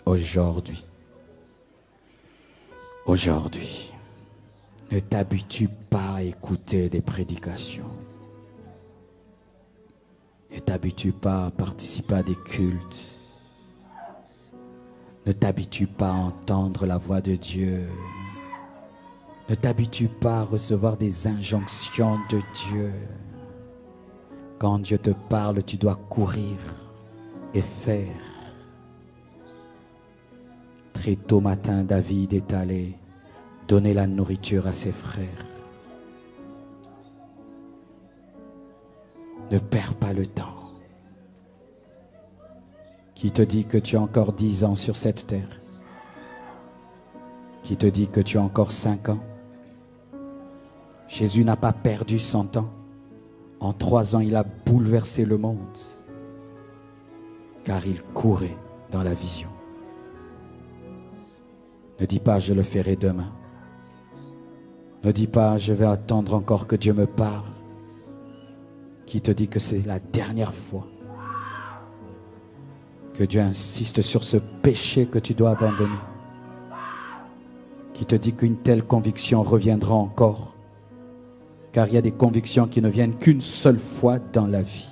Aujourd'hui. Aujourd'hui. Ne t'habitue pas à écouter des prédications. Ne t'habitue pas à participer à des cultes. Ne t'habitue pas à entendre la voix de Dieu. Ne t'habitue pas à recevoir des injonctions de Dieu. Quand Dieu te parle, tu dois courir et faire. Très tôt matin, David est allé donner la nourriture à ses frères. Ne perds pas le temps. Qui te dit que tu as encore 10 ans sur cette terre? Qui te dit que tu as encore 5 ans? Jésus n'a pas perdu 100 ans. En 3 ans, il a bouleversé le monde. Car il courait dans la vision. Ne dis pas, je le ferai demain. Ne dis pas, je vais attendre encore que Dieu me parle. Qui te dit que c'est la dernière fois que Dieu insiste sur ce péché que tu dois abandonner? Qui te dit qu'une telle conviction reviendra encore? Car il y a des convictions qui ne viennent qu'une seule fois dans la vie.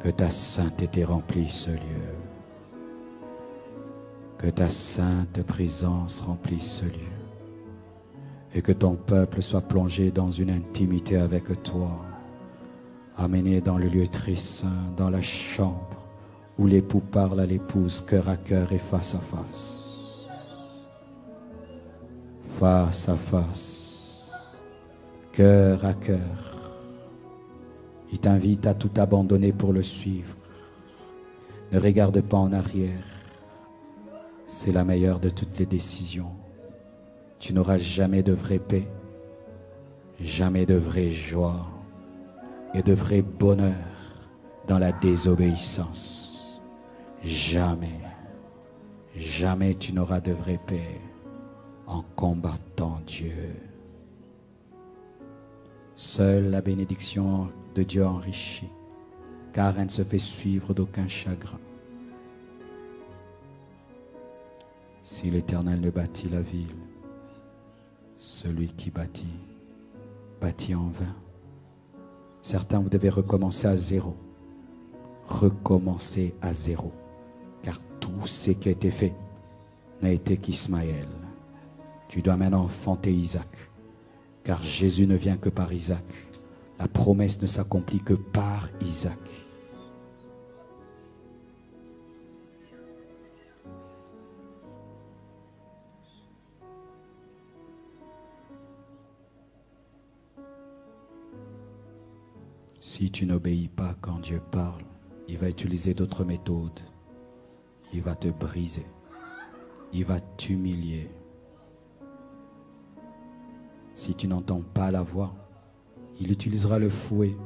Que ta sainteté remplisse ce lieu. Que ta sainte présence remplisse ce lieu. Et que ton peuple soit plongé dans une intimité avec toi. Amené dans le lieu très saint, dans la chambre où l'époux parle à l'épouse cœur à cœur et face à face. Face à face, cœur à cœur. Il t'invite à tout abandonner pour le suivre. Ne regarde pas en arrière. C'est la meilleure de toutes les décisions. Tu n'auras jamais de vraie paix, jamais de vraie joie et de vrai bonheur dans la désobéissance. Jamais, jamais tu n'auras de vraie paix en combattant Dieu. Seule la bénédiction de Dieu enrichit, car elle ne se fait suivre d'aucun chagrin. Si l'Éternel ne bâtit la ville, celui qui bâtit, bâtit en vain. Certains, vous devez recommencer à zéro. Recommencer à zéro. Car tout ce qui a été fait n'a été qu'Ismaël. Tu dois maintenant enfanter Isaac. Car Jésus ne vient que par Isaac. La promesse ne s'accomplit que par Isaac. Si tu n'obéis pas quand Dieu parle, il va utiliser d'autres méthodes. Il va te briser. Il va t'humilier. Si tu n'entends pas la voix, il utilisera le fouet.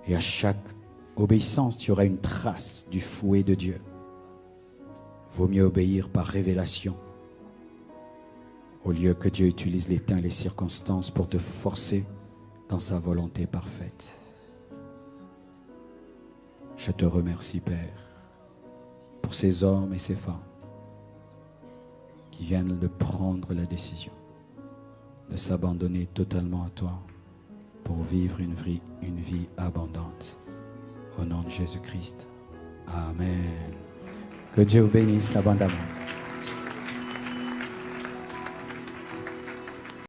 Et à chaque obéissance, tu auras une trace du fouet de Dieu. Vaut mieux obéir par révélation, au lieu que Dieu utilise les temps et les circonstances pour te forcer dans sa volonté parfaite. Je te remercie, Père, pour ces hommes et ces femmes qui viennent de prendre la décision de s'abandonner totalement à toi pour vivre une vie abondante. Au nom de Jésus-Christ. Amen. Que Dieu vous bénisse abondamment.